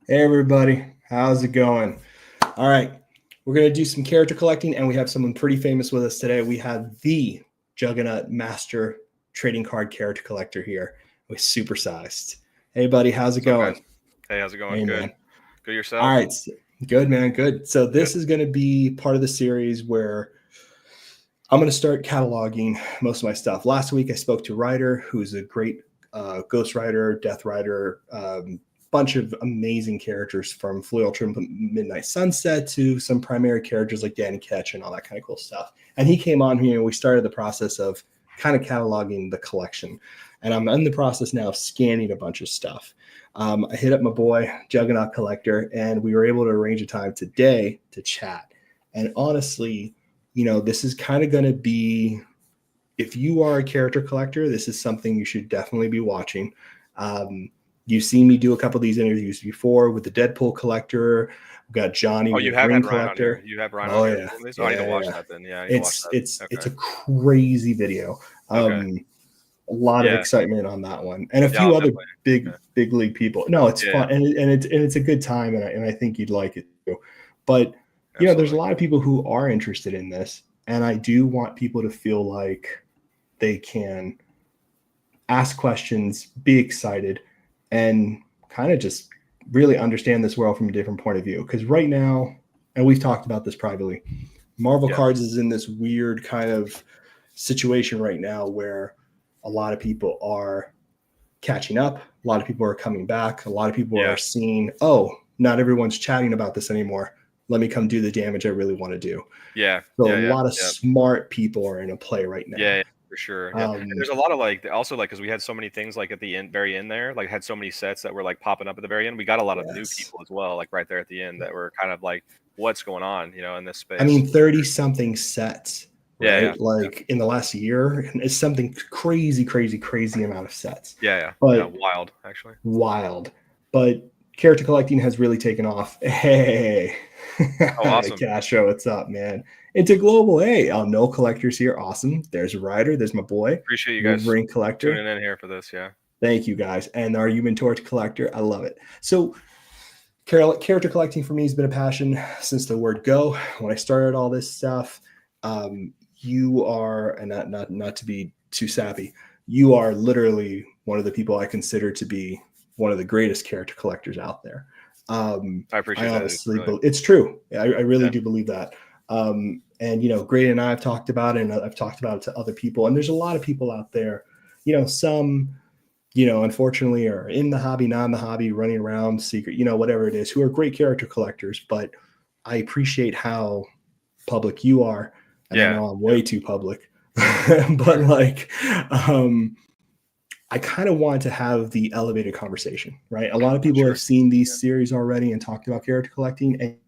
Hey everybody, how's it going? All right, we're gonna do some character collecting, and we have someone pretty famous with us today. We have the Juggernaut Master Trading Card Character Collector here with Supersized. Hey buddy, how's it What's up, guys? going? Hey, how's it going? Hey Good. man. Good All yourself? right, good man, good. So Good. this is gonna be part of the series where I'm gonna start cataloging most of my stuff. Last week I spoke to Ryder, who's a great Ghost Rider, Death Rider, bunch of amazing characters from Fleet Ultra Midnight Sunset to some primary characters like Danny Ketch and all that kind of cool stuff. And he came on here and we started the process of kind of cataloging the collection. And I'm in the process now of scanning a bunch of stuff. I hit up my boy, Juggernaut Collector, and we were able to arrange a time today to chat. And honestly, this is kind of going to be, if you are a character collector, this is something you should definitely be watching. You've seen me do a couple of these interviews before with the Deadpool collector. We've got Johnny Oh, you have Wolverine had Ryan on here. collector. You have Ryan on Oh here yeah, for this? Oh, I need to yeah, watch yeah. that then. Yeah, I need to watch It's that. it's Okay. it's a crazy video. Okay. A lot of Yeah. excitement on that one, and a Yeah, I'll few other definitely. Okay. big league people. No, it's Yeah, fun, and it's a good time, and I think you'd like it too. But there's a absolutely. lot of people who are interested in this, and I do want people to feel like they can ask questions, be excited, and kind of just really understand this world from a different point of view. Because right now, and we've talked about this privately, Marvel Yeah. Cards is in this weird kind of situation right now where a lot of people are catching up, a lot of people are coming back, a lot of people are Yeah. seeing, oh, not everyone's chatting about this anymore. Let me come do the damage I really want to do. Yeah. So a Yeah. Yeah. lot of Yeah. smart people are in a play right Yeah, now. yeah, for sure. Yeah. And there's a lot of like also like because we had so many things like at the end, very end there, like had so many sets that were like popping up at the very end. We got a lot of new Yes. people as well, like right there at the end that were kind of like, what's going on, in this I space. mean, 30 something sets, Yeah. Yeah. right? Like in the last year, and it's something crazy, crazy, crazy amount of sets. Yeah. Yeah. Yeah. But Wild, actually. wild. But character collecting has really taken off. Hey, Oh, awesome. Castro, what's up, man? It's a global. Hey, I'll know collectors here. Awesome. There's Ryder. There's my boy, Appreciate you guys Wolverine collector. tuning in here for this. Yeah. Thank you guys. And our Human Torch collector. I love it. So character collecting for me has been a passion since the word go. When I started all this stuff, you are, and not to be too sappy, you are literally one of the people I consider to be one of the greatest character collectors out there. I appreciate I that. honestly, Really. it's true. I really Yeah. do believe that. And Grady and I have talked about it, and I've talked about it to other people. And there's a lot of people out there, some unfortunately are in the hobby, not in the hobby, running around secret, whatever it is, who are great character collectors. But I appreciate how public you are. And I Yeah. know I'm Yeah. way too public, but like, I kind of want to have the elevated conversation, right? A lot of people Sure. have seen Yeah. these series already and talked about character collecting. And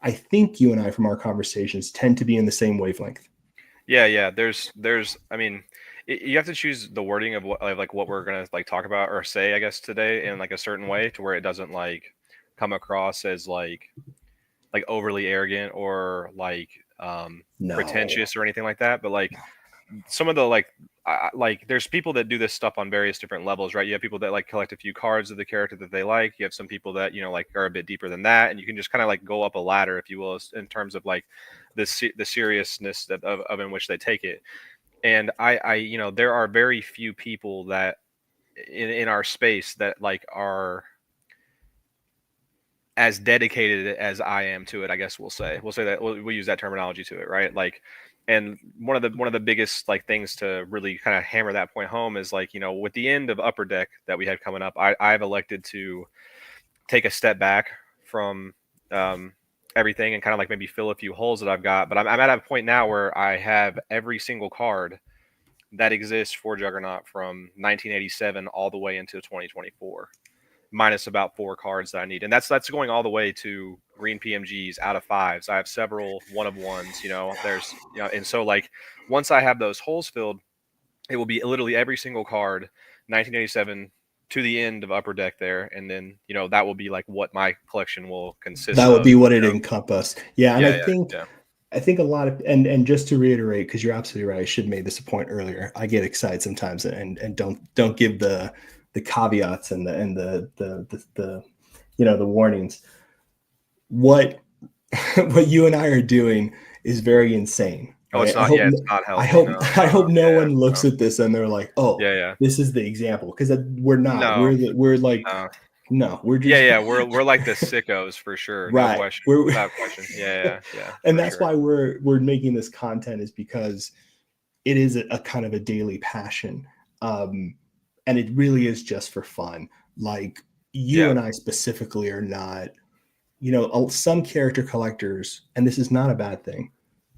I think you and I from our conversations tend to be in the same wavelength. Yeah. Yeah. I mean, you have to choose the wording of what we're gonna like talk about or say, I guess, today in like a certain way to where it doesn't like come across as like overly arrogant or like No. pretentious or anything like that. But like some of the there's people that do this stuff on various different levels, right? You have people that like collect a few cards of the character that they like. You have some people that like are a bit deeper than that, and you can just kind of like go up a ladder, if you will, in terms of like the seriousness of in which they take it. And there are very few people that in our space that like are as dedicated as I am to it. I guess we'll say that we'll use that terminology to it, right? Like, and one of the biggest like things to really kind of hammer that point home is like, with the end of Upper Deck that we had coming up, I've elected to take a step back from everything and kind of like maybe fill a few holes that I've got. But I'm at a point now where I have every single card that exists for Juggernaut from 1987 all the way into 2024, minus about 4 cards that I need, and that's going all the way to green PMGs out of 5s. I have several 1 of 1s. There's and so like once I have those holes filled, it will be literally every single card 1987 to the end of Upper Deck there, and then that will be like what my collection will consist That would of. be what it encompassed. Yeah, and Yeah, yeah, yeah. I think a lot of, and just to reiterate, because you're absolutely right, I should have made this a point earlier. I get excited sometimes and don't give the caveats and the the warnings. What what you and I are doing is very insane. Oh, it's Right? not. Yeah, it's not I healthy. hope No, I hope no yeah, one looks at this and they're like, oh, yeah. this is the example, because we're not. No, We're like, no. no, we're Yeah, just yeah. We're like the sickos for sure. No right. question. We're Without question. Yeah, and for that's sure. why we're making this content, is because it is a kind of a daily passion. Um, and it really is just for fun. Like, you Yeah, and I specifically are not, some character collectors, and this is not a bad thing,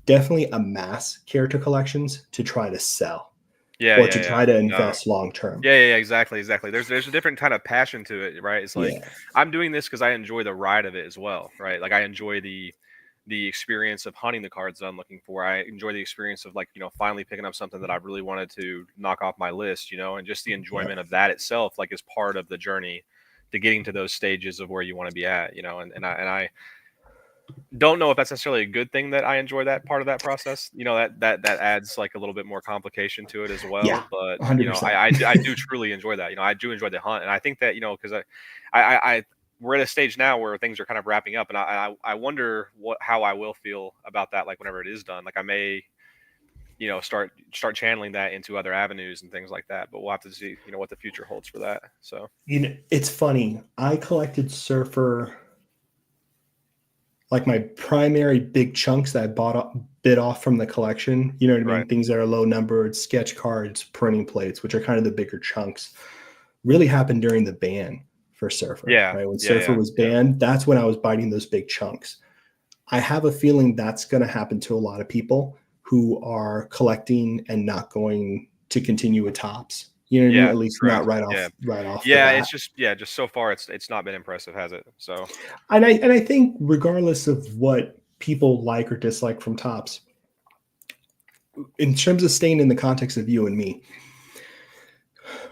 definitely amass character collections to try to sell or to yeah. try to No. invest long term. Yeah, exactly. There's a different kind of passion to it, right? It's like Yeah. I'm doing this because I enjoy the ride of it as well, right? Like I enjoy the experience of hunting the cards that I'm looking for. I enjoy the experience of, like, finally picking up something that I really wanted to knock off my list, and just the Yeah. enjoyment of that itself, like, is part of the journey to getting to those stages of where you want to be at, and I don't know if that's necessarily a good thing that I enjoy that part of that process. That adds like a little bit more complication to it as Yeah. well. But 100%. I do truly enjoy that. I do enjoy the hunt, and I think that because I we're at a stage now where things are kind of wrapping up, and I wonder how I will feel about that, like whenever it is done. Like I may start channeling that into other avenues and things like that. But we'll have to see what the future holds for that. So It's funny. I collected Surfer, like my primary big chunks that I bit off from the collection. You know what I right, mean? Things that are low numbered, sketch cards, printing plates, which are kind of the bigger chunks, really happened during the ban for Surfer, yeah, right? When Surfer yeah, was yeah. banned, that's when I was biting those big chunks. I have a feeling that's going to happen to a lot of people who are collecting and not going to continue with tops. You know what I mean? Yeah, At least not correct. Yeah. right off the Yeah, it's bat. just so far it's not been impressive, has it? So, And I think regardless of what people like or dislike from tops, in terms of staying in the context of you and me,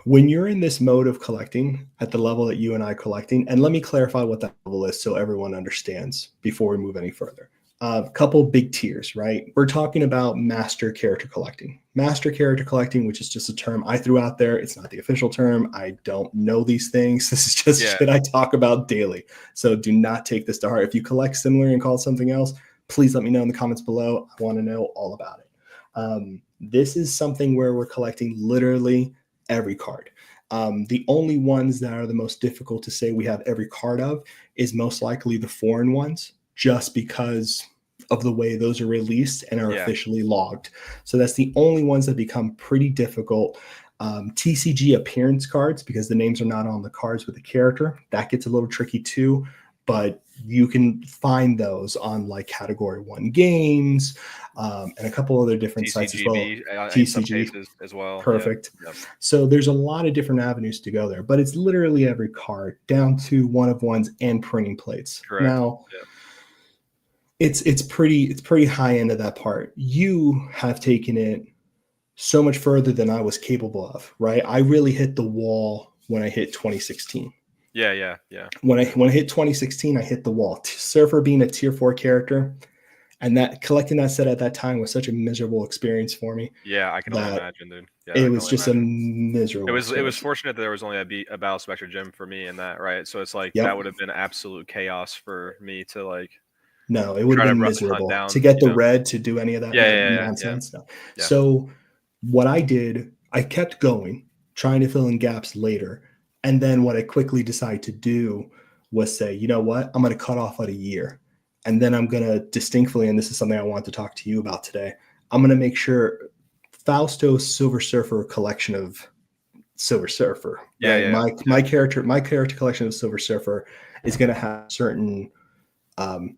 when you're in this mode of collecting at the level that you and I collecting, and let me clarify what that level is so everyone understands before we move any further. A couple big tiers, right? We're talking about master character collecting. Master character collecting, which is just a term I threw out there. It's not the official term. I don't know these things. This is just yeah. shit I talk about daily. So do not take this to heart. If you collect similar and call it something else, please let me know in the comments below. I want to know all about it. This is something where we're collecting literally every card. The only ones that are the most difficult to say we have every card of is most likely the foreign ones, just because of the way those are released and are Yeah. officially logged. So that's the only ones that become pretty difficult. TCG appearance cards, because the names are not on the cards with the character, that gets a little tricky too. But you can find those on like Category 1 games, and a couple other different sites as well. TCGB in some TCG, cases as well. Yeah. perfect. Yep. So there's a lot of different avenues to go there, but it's literally every card down to one of ones and printing plates. Correct. Now, Yeah. it's pretty high end of that part. You have taken it so much further than I was capable of, right? I really hit the wall when I hit 2016. Yeah. When I hit 2016, I hit the wall. Surfer being a tier 4 character, and that collecting that set at that time was such a miserable experience for me Yeah, I can only that imagine, dude. Yeah, I it can was only just a imagine. It miserable was experience. fortunate that there was only a Battle Spectre gem for me in that, right? So it's like that Yep. would have been absolute chaos for me to like No, it would try have to been hunt miserable to down, get the red to do any of that Yeah. nonsense. No. Yeah. So what I did, I kept going, trying to fill in gaps later. And then what I quickly decided to do was say, you know what? I'm going to cut off at a year. And then I'm going to distinctly, and this is something I want to talk to you about today, I'm going to make sure Fausto's Silver Surfer collection of Silver Surfer, right? Yeah. My character collection of Silver Surfer is going to have certain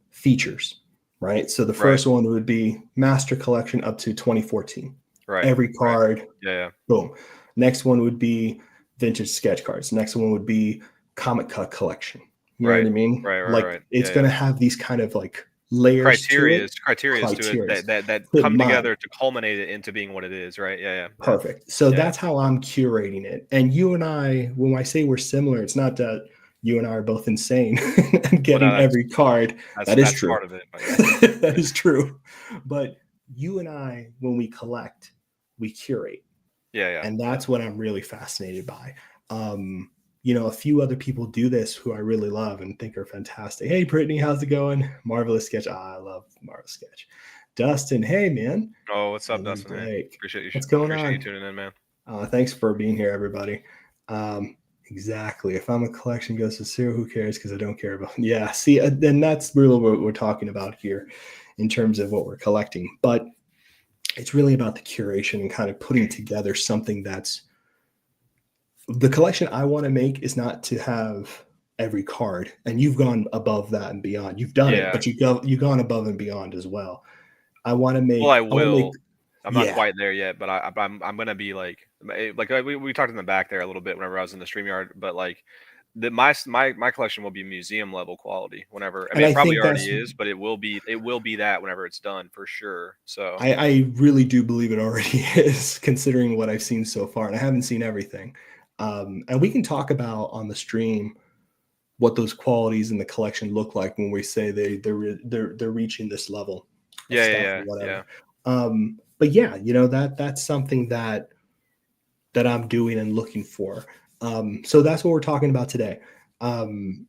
features, right? So the Right. first one would be Master Collection up to 2014. Right. Every card, Yeah. boom. Next one would be Vintage Sketch Cards. Next one would be Comic Cut Collection. You know what I mean? Like Right. it's going to have these kind of like layers to it, Criterias to it criterias that to come mine. together to culminate it into being what it is, right? Yeah. Perfect. So Yeah. that's how I'm curating it. And you and I, when I say we're similar, it's not that you and I are both insane and Well, no, getting every card. That is that's true. part of it, but yeah. That is true. But you and I, when we collect, we curate. Yeah. And that's what I'm really fascinated by. A few other people do this who I really love and think are fantastic. Hey, Brittany, how's it going? Marvelous Sketch. I love Marvelous Sketch. Dustin, hey, man. Oh, what's up, And Dustin? Hey, Blake, appreciate you. what's going Appreciate you on? tuning in, man. Thanks for being here, everybody. Exactly. If I'm a collection goes to zero, who cares? Because I don't care about. Yeah. See, then that's really what we're talking about here, in terms of what we're collecting. But it's really about the curation and kind of putting together something that's the collection I want to make is not to have every card, and you've gone above that and beyond. You've done it, Yeah. but you've gone above and beyond as well. I want to Well, I make will. I'm not yeah. quite there yet, but I'm gonna be like we talked in the back there a little bit whenever I was in the StreamYard, but like my collection will be museum level quality whenever. I And mean, I it probably think already is, but it will be that whenever it's done for sure. So I really do believe it already is, considering what I've seen so far, and I haven't seen everything. And we can talk about on the stream what those qualities in the collection look like when we say they're reaching this level of yeah, yeah, stuff or yeah, whatever. yeah. But yeah, that's something that I'm doing and looking for. So that's what we're talking about today.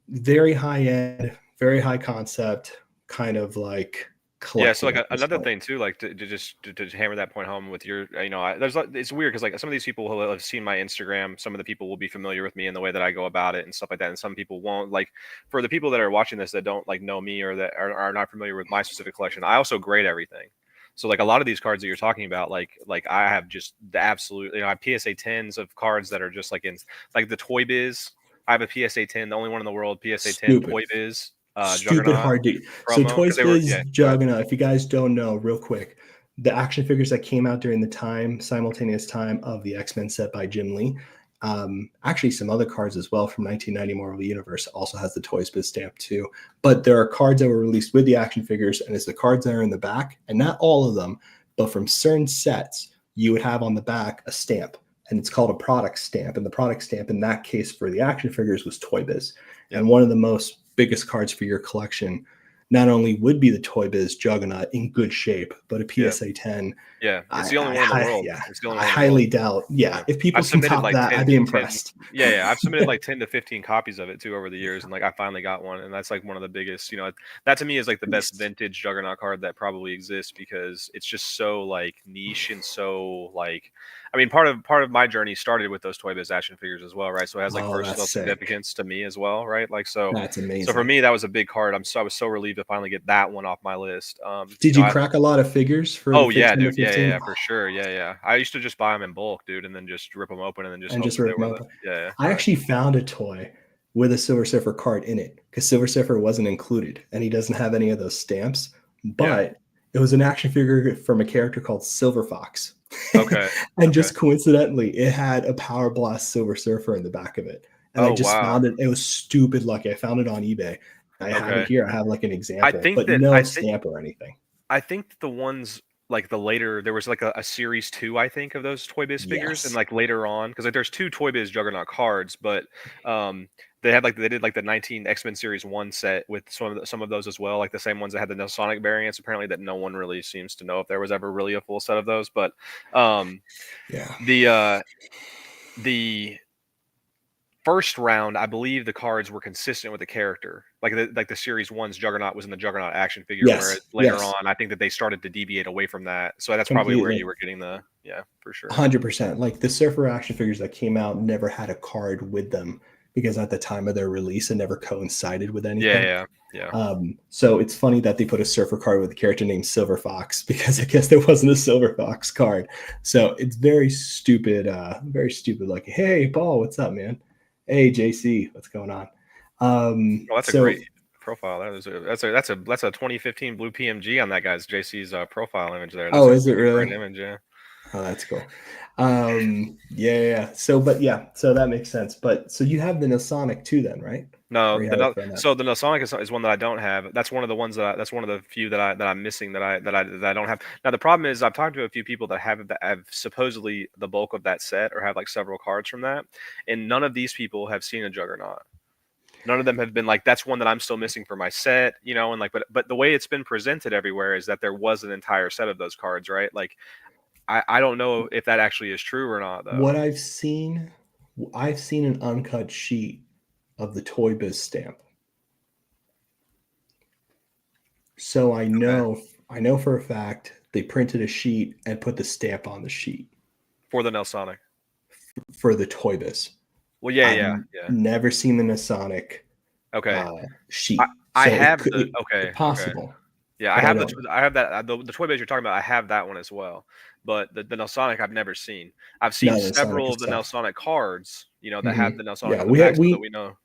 Very high end, very high concept, kind of like Yeah, so collecting like at this another point. thing too, like to hammer that point home with your, there's it's weird because like some of these people who have seen my Instagram, some of the people will be familiar with me and the way that I go about it and stuff like that, and some people won't. Like for the people that are watching this that don't like know me or that are not familiar with my specific collection, I also grade everything. So like a lot of these cards that you're talking about, like I have just the absolute, I have PSA 10s of cards that are just like in like the Toy Biz. I have a PSA 10, the only one in the world, PSA 10 Stupid. Toy Biz, Stupid Juggernaut hard to. So promo because Toys they were, Biz yeah. Go ahead. Juggernaut, if you guys don't know, real quick, the action figures that came out during the simultaneous time of the X-Men set by Jim Lee. Actually, some other cards as well from 1990 Marvel Universe also has the Toys Biz stamp too. But there are cards that were released with the action figures, and it's the cards that are in the back, and not all of them, but from certain sets, you would have on the back a stamp, and it's called a product stamp. And the product stamp in that case for the action figures was Toy Biz. Yep. And one of the most biggest cards for your collection not only would be the Toy Biz Juggernaut in good shape, but a Yeah. PSA 10. Yeah, it's the only one in the world. Yeah, It's the only I one in the world. highly doubt. Yeah, Yeah. if I've people can submitted top like that, 10 I'd be 10 impressed. yeah, yeah, I've submitted like 10 to 15 copies of it too over the years, and like I finally got one, and that's like one of the biggest, that to me is like the best Beast. vintage Juggernaut card that probably exists because it's just so like niche and so like, I mean, part of my journey started with those Toy Biz action figures as well, right? So it has like Oh, personal that's sick. significance to me as well, right? Like That's so for amazing. me that was a big card. I was so relieved to finally get that one off my list. Did you crack a lot of figures for the Oh yeah, 15 to dude. Yeah, yeah, 15? yeah, for sure. Yeah, yeah. I used to just buy them in bulk, dude, and then just rip them open and then just And hope just that they rip them were the. open. Yeah, yeah, I right. actually found a toy with a Silver Surfer card in it because Silver Surfer wasn't included and he doesn't have any of those stamps. Yeah. But it was an action figure from a character called Silver Fox. Okay. And Okay. just coincidentally, it had a Power Blast Silver Surfer in the back of it. And I Oh just wow. found it. It was stupid lucky. I found it on eBay. I have it Okay. here. I have like an I example, think but that no stamp or anything. I think the ones like the later there was like a series two, I think, of those Toy Biz figures, and Yes. like later on because like there's two Toy Biz Juggernaut cards, but um they did like the 19 X-Men series one set with some of those as well, like the same ones that had the Sonic variants apparently that no one really seems to know if there was ever really a full set of those, but um Yeah. the first round, I believe the cards were consistent with the character. Like the series one's Juggernaut was in the Juggernaut action figure, whereas Yes. later Yes. on, I think that they started to deviate away from that. So that's probably where you Completely. were getting the yeah, for sure. 100%. Like the Surfer action figures that came out never had a card with them because at the time of their release, it never coincided with Yeah, anything. yeah, yeah. So it's funny that they put a Surfer card with a character named Silver Fox because I guess there wasn't a Silver Fox card. So it's very stupid. Very stupid. Like, hey, Paul, what's up, man? Hey, JC, what's going on? Well, that's a So great profile. That's a 2015 blue PMG on that guy's JC's profile image there. That's oh, a is it freaking great really? image, yeah. Oh, that's cool. Yeah. So, but yeah, so that makes sense. But so you have the Sonic too, then, right? No, Or you have it from that? so the Nosonic is one that I don't have. That's one of the ones that's one of the few that I'm missing that I don't have. Now the problem is I've talked to a few people that have supposedly the bulk of that set or have like several cards from that, and none of these people have seen a Juggernaut. None of them have been like that's one that I'm still missing for my set, and like but the way it's been presented everywhere is that there was an entire set of those cards, right? Like I don't know if that actually is true or not though. What I've seen I've seen an uncut sheet of the Toy Biz stamp. So I know for a fact they printed a sheet and put the stamp on the sheet For the Nelsonic. for the Toy Biz. Well, yeah, I've yeah. never seen the Nelsonic Okay. sheet. I So have it the it's possible. okay. Yeah, But I have the Toy Biz you're talking about. I have that one as well. But the Nelsonic I've never seen. I've seen no, Nelsonic several is of the tough. Nelsonic cards, that have Mhm. the Nelsonic Yeah, on the back, so that we we know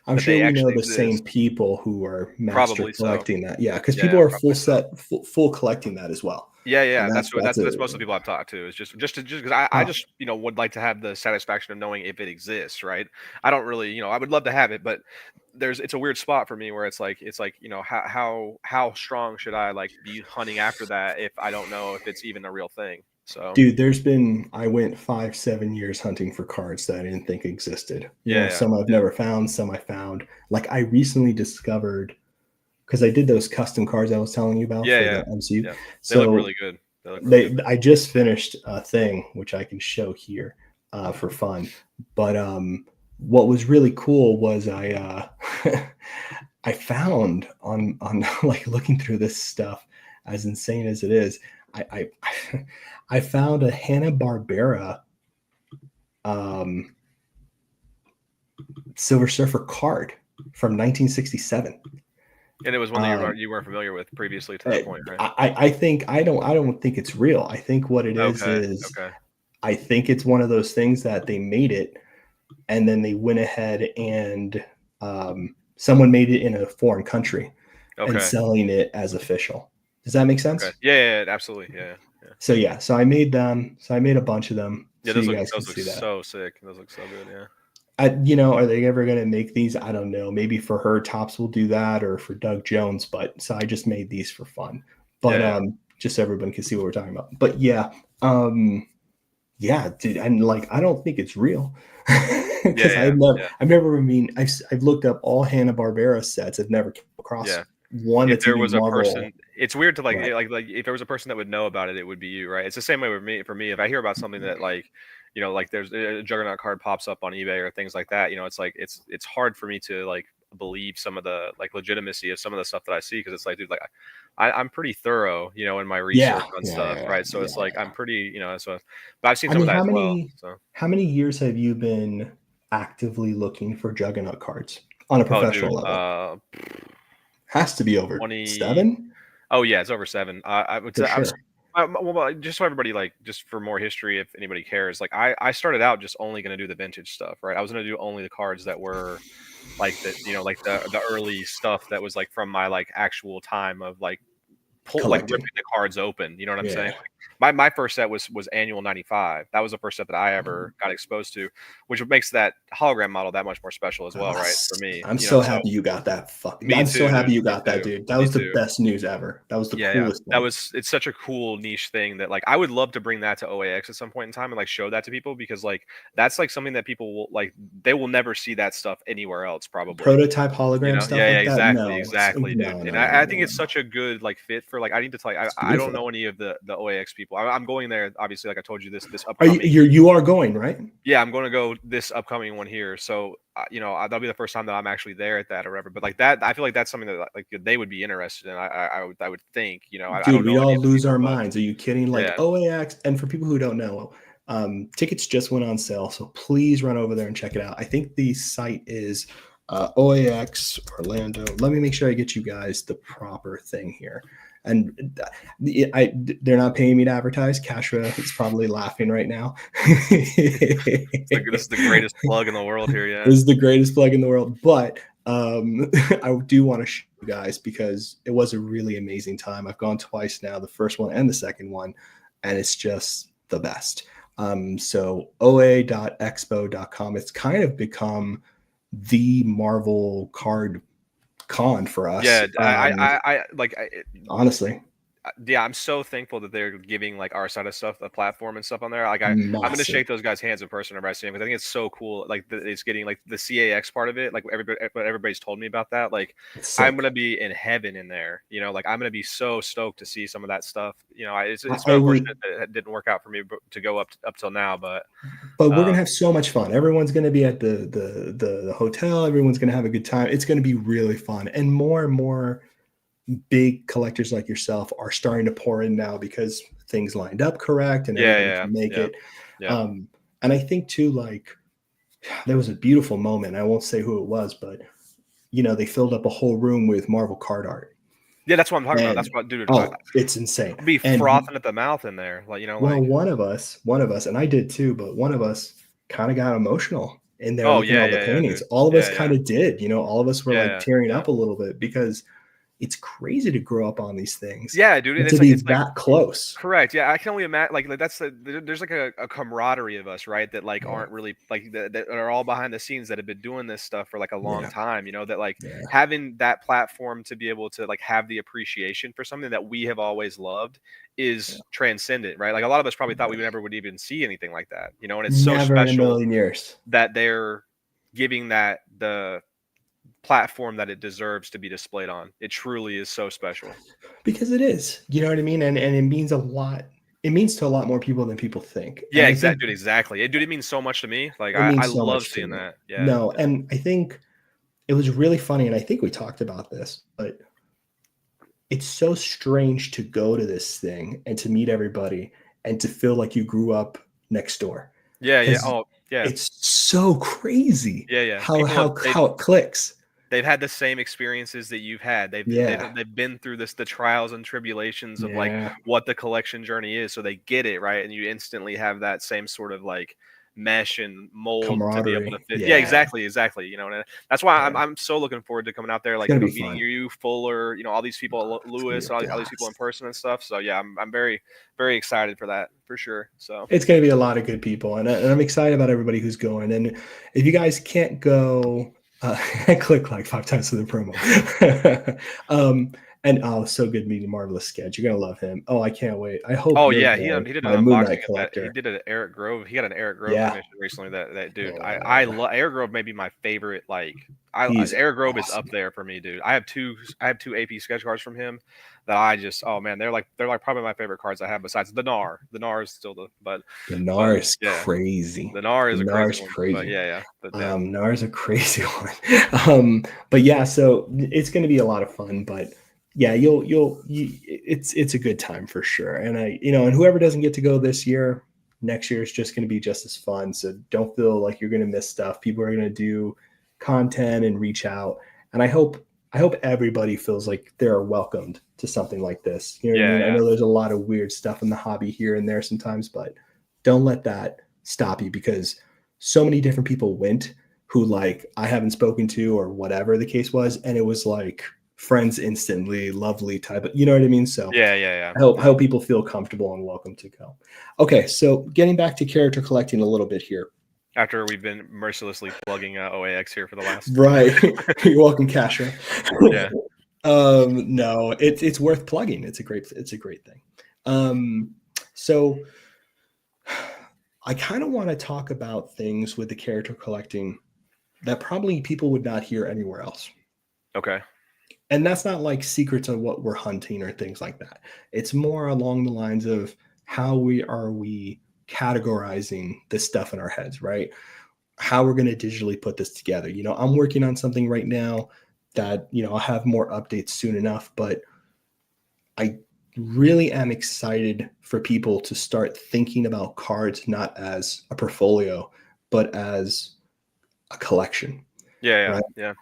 I'm that sure they we know actually the same exist. people who are master Probably so. collecting that. Yeah, because Yeah, people are probably so. full collecting that as well. Yeah, And yeah, that's that's most of the people I've talked to. Is just because I uh, just would like to have the satisfaction of knowing if it exists, right? I don't really, I would love to have it, but it's a weird spot for me where it's like how strong should I like be hunting after that if I don't know if it's even a real thing. So dude, I went 5-7 years hunting for cards that I didn't think existed. yeah, Some I've yeah, never found, some I found. Like I recently discovered, because I did those custom cards I was telling you about yeah, for yeah, the MCU. yeah. They look So really good. They look really good. I just finished a thing which I can show here for fun. But what was really cool was I found on like looking through this stuff, as insane as it is, I I found a Hanna-Barbera um, Silver Surfer card from 1967. And it was one that Um, you weren't familiar with previously to that point, right? I think I don't think it's real. I think what it Okay, is okay, I think it's one of those things that they made it and then they went ahead and someone made it in a foreign country and okay, selling it as official. Does that make okay. sense? Yeah, yeah, absolutely. Yeah, yeah. So yeah, so I made them. So I made a bunch of them Yeah, so you guys can those look see that. so sick. Those look so good. Yeah. Are they ever going to make these? I don't know. Maybe for her, Tops will do that, or for Doug Jones. But so I just made these for fun. But Yeah, just so everyone can see what we're talking about. But yeah, yeah, dude, and like I don't think it's real yeah, because yeah, yeah, I've never. I mean, I've looked up all Hanna Barbera sets. I've never come across yeah. one If that's there even was a Marvel. person, it's weird to Right. like if there was a person that would know about it, it would be you, right? It's the same way with me. For me, if I hear about something that like, like there's a Juggernaut card pops up on eBay or things like that, it's like it's hard for me to like believe some of the like legitimacy of some of the stuff that I see because it's like, dude, like I'm pretty thorough, in my research Yeah. on Yeah. stuff, Yeah. right? So it's like Yeah. I'm pretty, so, but I've seen I some of mean, that as well. So, how many years have you been actively looking for Juggernaut cards on a oh, dude, professional level? Has to be over 20. 7 Oh yeah, it's over 7. I would for say sure. well, just so everybody like just for more history, if anybody cares, like I started out just only going to do the vintage stuff, right? I was going to do only the cards that were like like the early stuff that was like from my like actual time of like ripping Collecting. the cards open. You know what I'm saying? Yeah. Like, my first set was annual 95. That was the first set that I ever got exposed to, which makes that hologram model that much more special as well, right? For me, I'm so so happy you got that. me I'm so too, happy dude. you Me got that, too. dude. That Me was the too. best news ever. That was the Yeah, yeah. coolest thing. It's such a cool niche thing that like I would love to bring that to OAX at some point in time and like show that to people because like that's like something that people will like they will never see that stuff anywhere else probably. Prototype hologram stuff Yeah, yeah, like that? exactly, No, exactly, dude. no, And no, no, I no, think no. it's such a good like fit for like I need to tell you It's I don't beautiful. know any of the OAX people. I'm going there obviously like I told you this Are you upcoming. you are going, right? Yeah, I'm going to go this upcoming one here. So, that'll be the first time that I'm actually there at that or whatever. But like that, I feel like that's something that like they would be interested in. I would think. I Dude, don't we'd know any all of the lose our people, but minds. Are you kidding? Like yeah, OAX, and for people who don't know, tickets just went on sale, so please run over there and check it out. I think the site is OAX Orlando. Let me make sure I get you guys the proper thing here. And they're not paying me to advertise. Kashra is probably laughing right now. this is the greatest plug in the world here. Yeah, This is the greatest plug in the world. But I do want to show you guys because it was a really amazing time. I've gone twice now, the first one and the second one, and it's just the best. So oa.expo.com, it's kind of become the Marvel card con for us. yeah. I like Honestly. yeah, I'm so thankful that they're giving like our side of stuff a platform and stuff on there. Like I'm gonna Massive. shake those guys' hands in person whenever I see them because I think it's so cool. Like it's getting like the CAX part of it. Like everybody's told me about that. Like It's I'm sick. gonna be in heaven in there. You know, like I'm gonna be so stoked to see some of that stuff. You know, it's been I would, unfortunate that it didn't work out for me to go up till now, but but we're um, gonna have so much fun. Everyone's gonna be at the hotel. Everyone's gonna have a good time. It's gonna be really fun, and more big collectors like yourself are starting to pour in now because things lined up correct and yeah, everybody yeah, can make yeah, it. yeah. Um, and I think too, like there was a beautiful moment. I won't say who it was, but they filled up a whole room with Marvel card art, Yeah, that's what I'm talking about. and That's what, dude. oh, it's insane. I'll be And frothing at the mouth in there. Like well, like one of us, and I did too, but one of us kind of got emotional in there oh looking at yeah, all the yeah, yeah, paintings. dude. All of us Yeah, kind yeah, of did. All of us were like yeah, tearing yeah. up a little bit because it's crazy to grow up on these things Yeah, dude, and and to it's be like that close. correct. Yeah, I can only imagine. Like that's there's like a camaraderie of us, right? That like Yeah, aren't really like that are all behind the scenes that have been doing this stuff for like a long yeah, time. You know that like yeah, having that platform to be able to like have the appreciation for something that we have always loved yeah, is transcendent, right? Like a lot of us probably thought we yeah. never would even see anything like that. You know, and it's so Never in a special million years. that they're giving that the platform that it deserves to be displayed on. It truly is so special. Because it is. You know what I mean? And it means a lot. It means to a lot more people than people think. Yeah, And I think dude, exactly. Dude, it means so much to me. Like it I means so love much to seeing me. that. Yeah. No, and I think it was really funny, and I think we talked about this, but it's so strange to go to this thing and to meet everybody and to feel like you grew up next door Yeah, yeah. because Oh, yeah. it's so crazy Yeah, yeah. how People have how it clicks. they've had the same experiences that you've had. Yeah, They've been through the trials and tribulations of like yeah, what the collection journey is, so they get it, right? And you instantly have that same sort of like mesh and mold to be able to camaraderie. fit. Yeah, Yeah, exactly, exactly. You know, and that's why yeah, I'm so looking forward to coming out there, it's like gonna be meeting fun. you, Fuller, all these people, It's gonna Lewis, be a all these people in blast. person and stuff. So yeah, I'm very very excited for that for sure. So It's going to be a lot of good people, and I'm excited about everybody who's going. And if you guys can't go, I click like 5 times to the promo. And oh, so good meeting Marvelous Sketch. You're gonna love him. Oh, I can't wait. I hope oh you're yeah, there. he did an My Moon unboxing Knight of that. He collector. did an Eric Grove. He got an Eric Grove Yeah, commission recently. That dude, I yeah. love Eric Grove. May be my favorite. Like He's Eric Grove is up awesome. there for me, dude. I have two AP sketch cards from him that I just oh man, they're like probably my favorite cards I have besides the Nar. The Nar is still the The but Nar is yeah, crazy. the Nar The is a Nar crazy is one. But crazy. yeah, yeah, but yeah, Nar is a crazy one. But yeah, so it's going to be a lot of fun. But yeah, it's a good time for sure. And and whoever doesn't get to go this year, next year is just going to be just as fun. So don't feel like you're going to miss stuff. People are going to do content and reach out. And I hope everybody feels like they're welcomed to something like this. You know what I yeah, mean? I yeah, know there's a lot of weird stuff in the hobby here and there sometimes, but don't let that stop you because so many different people went who like I haven't spoken to or whatever the case was, and it was like friends instantly, lovely type of, you know what I mean? So yeah, yeah, yeah, I yeah. hope people feel comfortable and welcome to go. Okay, so getting back to character collecting a little bit here. After we've been mercilessly plugging OAX here for the last Right. You're welcome, Kasha. yeah. No, it's worth plugging. It's a great thing. So I kind of want to talk about things with the character collecting that probably people would not hear anywhere else. Okay. And that's not like secrets of what we're hunting or things like that. It's more along the lines of how we categorizing this stuff in our heads, right? How we're going to digitally put this together. I'm working on something right now that, I'll have more updates soon enough, but I really am excited for people to start thinking about cards not as a portfolio, but as a collection, Yeah, yeah, right? yeah.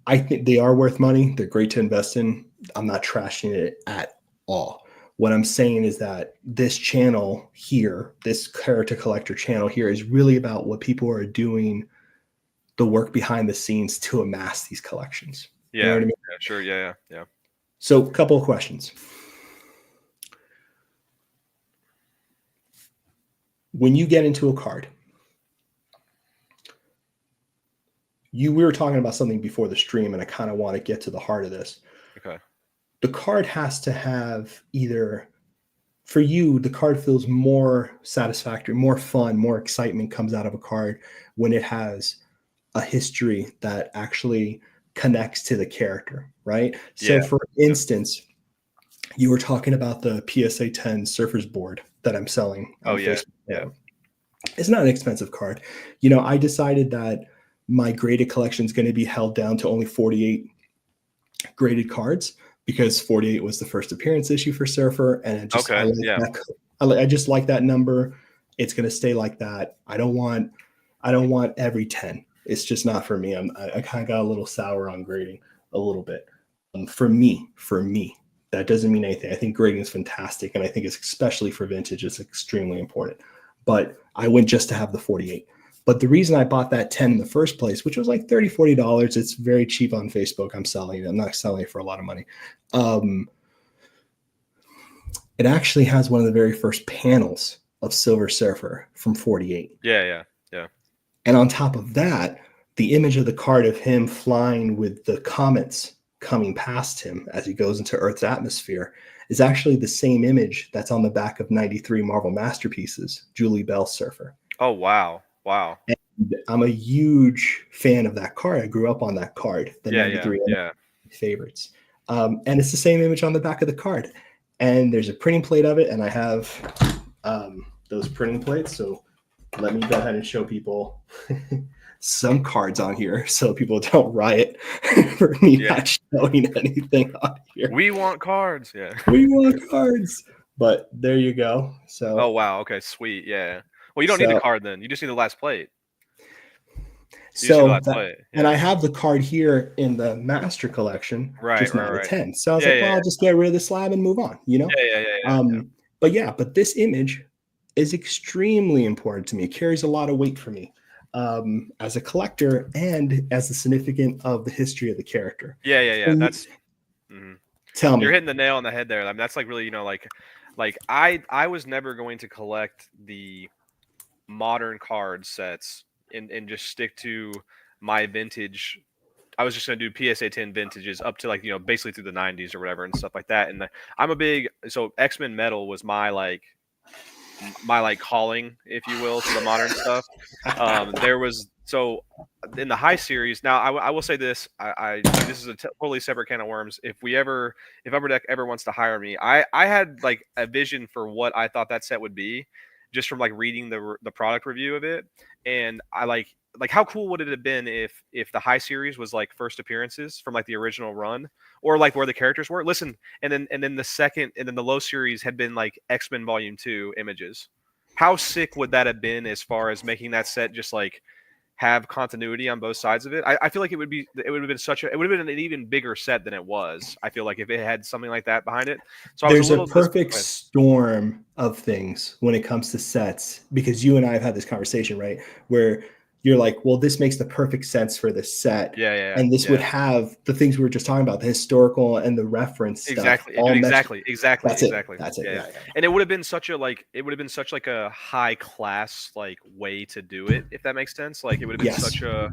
I think they are worth money. They're great to invest in. I'm not trashing it at all. What I'm saying is that this channel here, this character collector channel here, is really about what people are doing, the work behind the scenes to amass these collections. You know Yeah. what I mean? Yeah, sure. Yeah, yeah, yeah. So, a couple of questions. When you get into a card, we were talking about something before the stream, and I kind of want to get to the heart of this. Okay. the card has to have either, for you, the card feels more satisfactory, more fun, more excitement comes out of a card when it has a history that actually connects to the character, right? So Yeah. for instance, you were talking about the PSA 10 Surfers board that I'm selling Oh on yeah. Facebook. Yeah. It's not an expensive card. I decided that my graded collection is going to be held down to only 48 graded cards because 48 was the first appearance issue for Surfer, and Okay. Yeah. I just like that number. It's going to stay like that. I don't want every 10. It's just not for me. I kind of got a little sour on grading a little bit. For me, that doesn't mean anything. I think grading is fantastic, and I think it's especially for vintage, it's extremely important. But I went just to have the 48. But the reason I bought that 10 in the first place, which was like $30, $40, it's very cheap on Facebook. I'm selling it. I'm not selling it for a lot of money. It actually has one of the very first panels of Silver Surfer from 48. Yeah. And on top of that, the image of the card of him flying with the comets coming past him as he goes into Earth's atmosphere is actually the same image that's on the back of 93 Marvel Masterpieces, Julie Bell's Surfer. Oh, wow. And I'm a huge fan of that card. I grew up on that card, the 93 favorites. And it's the same image on the back of the card. And there's a printing plate of it, and I have those printing plates. So let me go ahead and show people some cards on here so people don't riot for me not showing anything on here. We want cards. Yeah. We want cards. But there you go. So. Oh, wow. Okay, sweet. Yeah. Well, you don't need the card then. You just need the last plate. And I have the card here in the master collection, just not a 10. So I was like, I'll just get rid of the slab and move on, Yeah. But this image is extremely important to me. It carries a lot of weight for me as a collector and as a significant of the history of the character. Yeah. That's tell me. You're hitting the nail on the head there. I mean, that's like really, like I was never going to collect the modern card sets and just stick to my vintage. I was just going to do PSA 10 vintages up to like, basically through the 90s or whatever and stuff like that. And I'm a big, so X-Men Metal was my calling, if you will, to the modern stuff. There was, so in the high series, now I will say this, this is a totally separate can of worms. If Upper Deck ever wants to hire me, I had like a vision for what I thought that set would be just from like reading the product review of it. And I like how cool would it have been if the high series was like first appearances from like the original run or like where the characters were. Listen, and then the second and then the low series had been like X-Men Volume 2 images. How sick would that have been as far as making that set just like have continuity on both sides of it? I feel like it would have been an even bigger set than it was. I feel like if it had something like that behind it. So there's a perfect storm of things when it comes to sets, because you and I have had this conversation, right? Where you're like, well, this makes the perfect sense for this set. Yeah. And this would have the things we were just talking about, the historical and the reference exactly. stuff. Exactly. That's it. Yeah. And it would have been such like a high class like way to do it, if that makes sense. Like it would have been such a,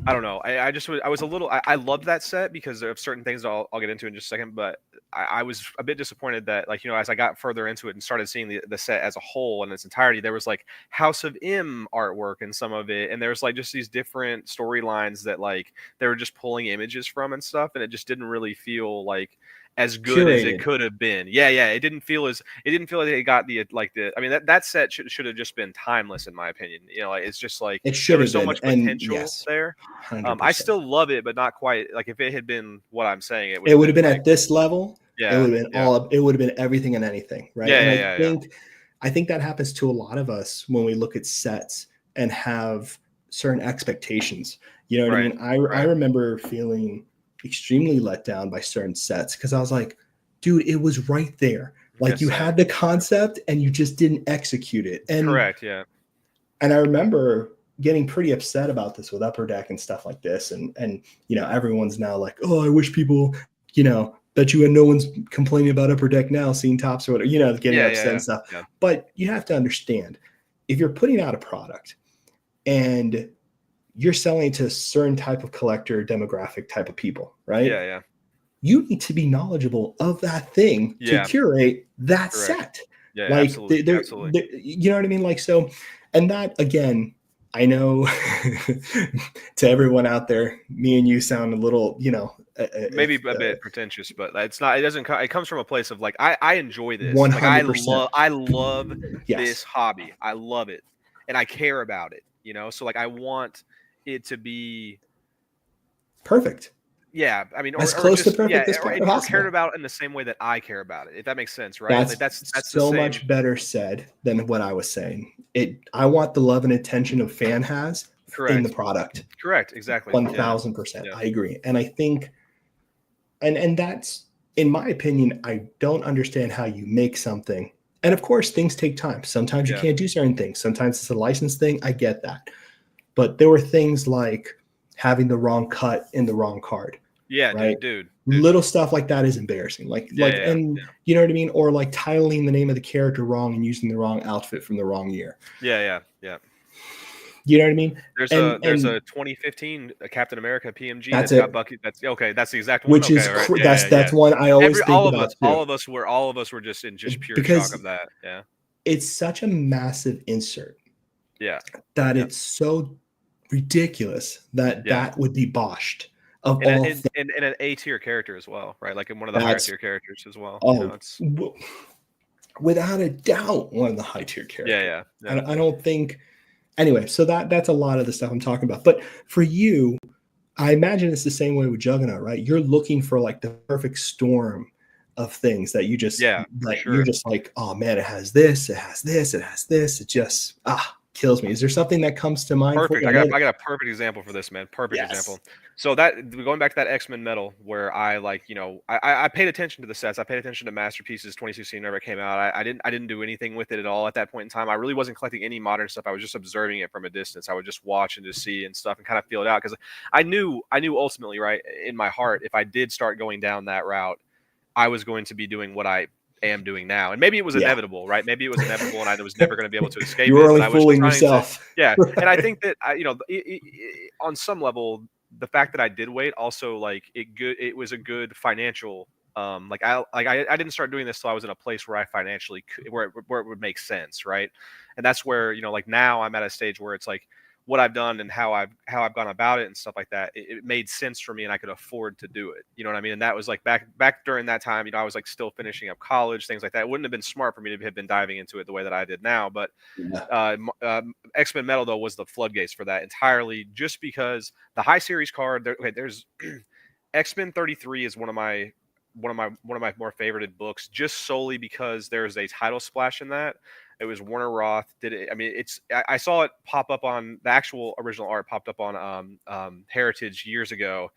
I don't know. I loved that set because of certain things I'll get into in just a second, but I was a bit disappointed that like, as I got further into it and started seeing the set as a whole in its entirety, there was like House of M artwork in some of it. And there's like just these different storylines that like they were just pulling images from and stuff. And it just didn't really feel like as good as it could have been. Yeah. It didn't feel like it got I mean, that set should have just been timeless in my opinion. Like it's just like it should have so much potential there. 100%. I still love it, but not quite. Like if it had been what I'm saying, it would have been like, at this level. Yeah, it would have been it would have been everything and anything, right? I think that happens to a lot of us when we look at sets and have certain expectations. You know what I mean? I remember feeling extremely let down by certain sets because I was like, dude, it was right there. Like you had the concept and you just didn't execute it. And correct, yeah. And I remember getting pretty upset about this with Upper Deck and stuff like this. And everyone's now like, oh, I wish people, bet you no one's complaining about Upper Deck now, seeing tops or whatever, getting upset and stuff. Yeah. But you have to understand, if you're putting out a product and you're selling to a certain type of collector demographic type of people, right? Yeah. you need to be knowledgeable of that thing to Yeah. curate that Correct. set. Yeah. Like Absolutely. Absolutely. you know what I mean? Like, so, and that again, I know to everyone out there, me and you sound a little, Maybe a bit pretentious, but it's not. It doesn't. It comes from a place of like I enjoy this. Like 100%. I love this Yes. hobby. I love it, and I care about it. So like I want it to be Perfect. yeah. I mean, As or close to just yeah, perfect as or cared possible. about in the same way that I care about it. If that makes sense, right? Like That's that's the so same. much better said than what I was saying. I want the love and attention a fan has in the Correct. product. Correct. Exactly. Yeah. 1000%. Yeah. I agree. And I think, and that's, in my opinion, I don't understand how you make something. And of course, things take time. Sometimes you Yeah. can't do certain things. Sometimes it's a license thing. I get that. But there were things like having the wrong cut in the wrong card. Yeah, right? dude. Little stuff like that is embarrassing. And you know what I mean? Or like titling the name of the character wrong and using the wrong outfit from the wrong year. Yeah. You know what I mean? There's a 2015 Captain America PMG that's got Bucky. That's okay. That's the exact one. Which okay, is all right. that's one I always think about too. All of us were just in just pure because shock of that. Yeah. It's such a massive insert. Yeah. That it's so ridiculous that would be boshed. And an A tier character as well, right? Like in one of the higher tier characters as well. It's without a doubt one of the high tier characters. Yeah. I don't think. Anyway, so that's a lot of the stuff I'm talking about. But for you, I imagine it's the same way with Juggernaut, right? You're looking for like the perfect storm of things that you just you're just like, oh man, it has this, it has this, it has this. It just kills me. Is there something that comes to mind? Perfect. I got a perfect example for this, man. Perfect example. So that going back to that X-Men metal where I I paid attention to the sets. I paid attention to Masterpieces 2016 whenever it came out. I didn't do anything with it at all at that point in time. I really wasn't collecting any modern stuff. I was just observing it from a distance. I would just watch and just see and stuff and kind of feel it out because I knew ultimately, right, in my heart, if I did start going down that route, I was going to be doing what I am doing now. And maybe it was inevitable, right? Maybe it was inevitable and I was never going to be able to escape you were it. only But I was fooling trying yourself. Right. And I think that, on some level, the fact that I did wait also it was a good financial, I didn't start doing this till I was in a place where I financially where it would make sense. Right. And that's where, now I'm at a stage where it's like, what I've done and how I've gone about it and stuff like that, it made sense for me and I could afford to do it. You know what I mean? And that was like back during that time, I was like still finishing up college, things like that. It wouldn't have been smart for me to have been diving into it the way that I did now. But X-Men Metal though was the floodgates for that entirely, just because the high series card there's X-Men 33 is one of my more favorited books, just solely because there's a title splash in that. It was Warner Roth did it. I mean, I saw it pop up on the actual original art popped up on Heritage years ago.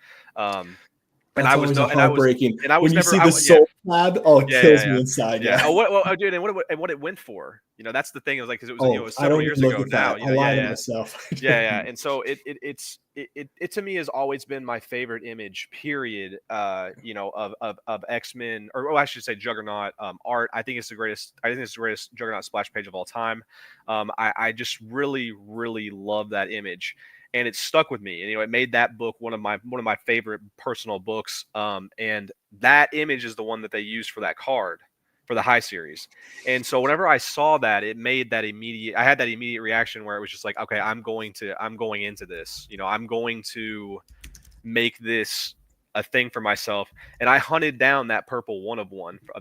And I was heartbreaking. And I was when never you see the soul tab, it kills me inside. Yeah. Oh, dude, and what it went for, that's the thing. It was like, because it was, it was several years ago now. I lied to myself. And so it to me has always been my favorite image. Period. Of X-Men, or I should say Juggernaut art. I think it's the greatest. I think it's the greatest Juggernaut splash page of all time. I just really, really love that image. And it stuck with me. And, it made that book one of my favorite personal books. And that image is the one that they used for that card for the high series. And so whenever I saw that, it made that I had that immediate reaction where it was just like, okay, I'm going into this. I'm going to make this a thing for myself. And I hunted down that purple one of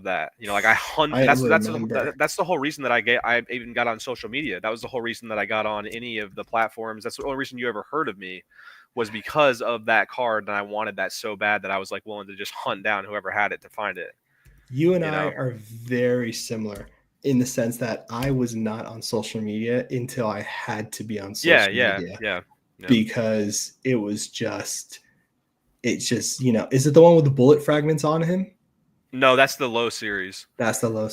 that. I hunted. That's the whole reason that I even got on social media. That was the whole reason that I got on any of the platforms. That's the only reason you ever heard of me, was because of that card. And I wanted that so bad that I was like willing to just hunt down whoever had it to find it. You and I are very similar in the sense that I was not on social media until I had to be on social media. Yeah. Because it's just, is it the one with the bullet fragments on him? No, that's the low series. That's the low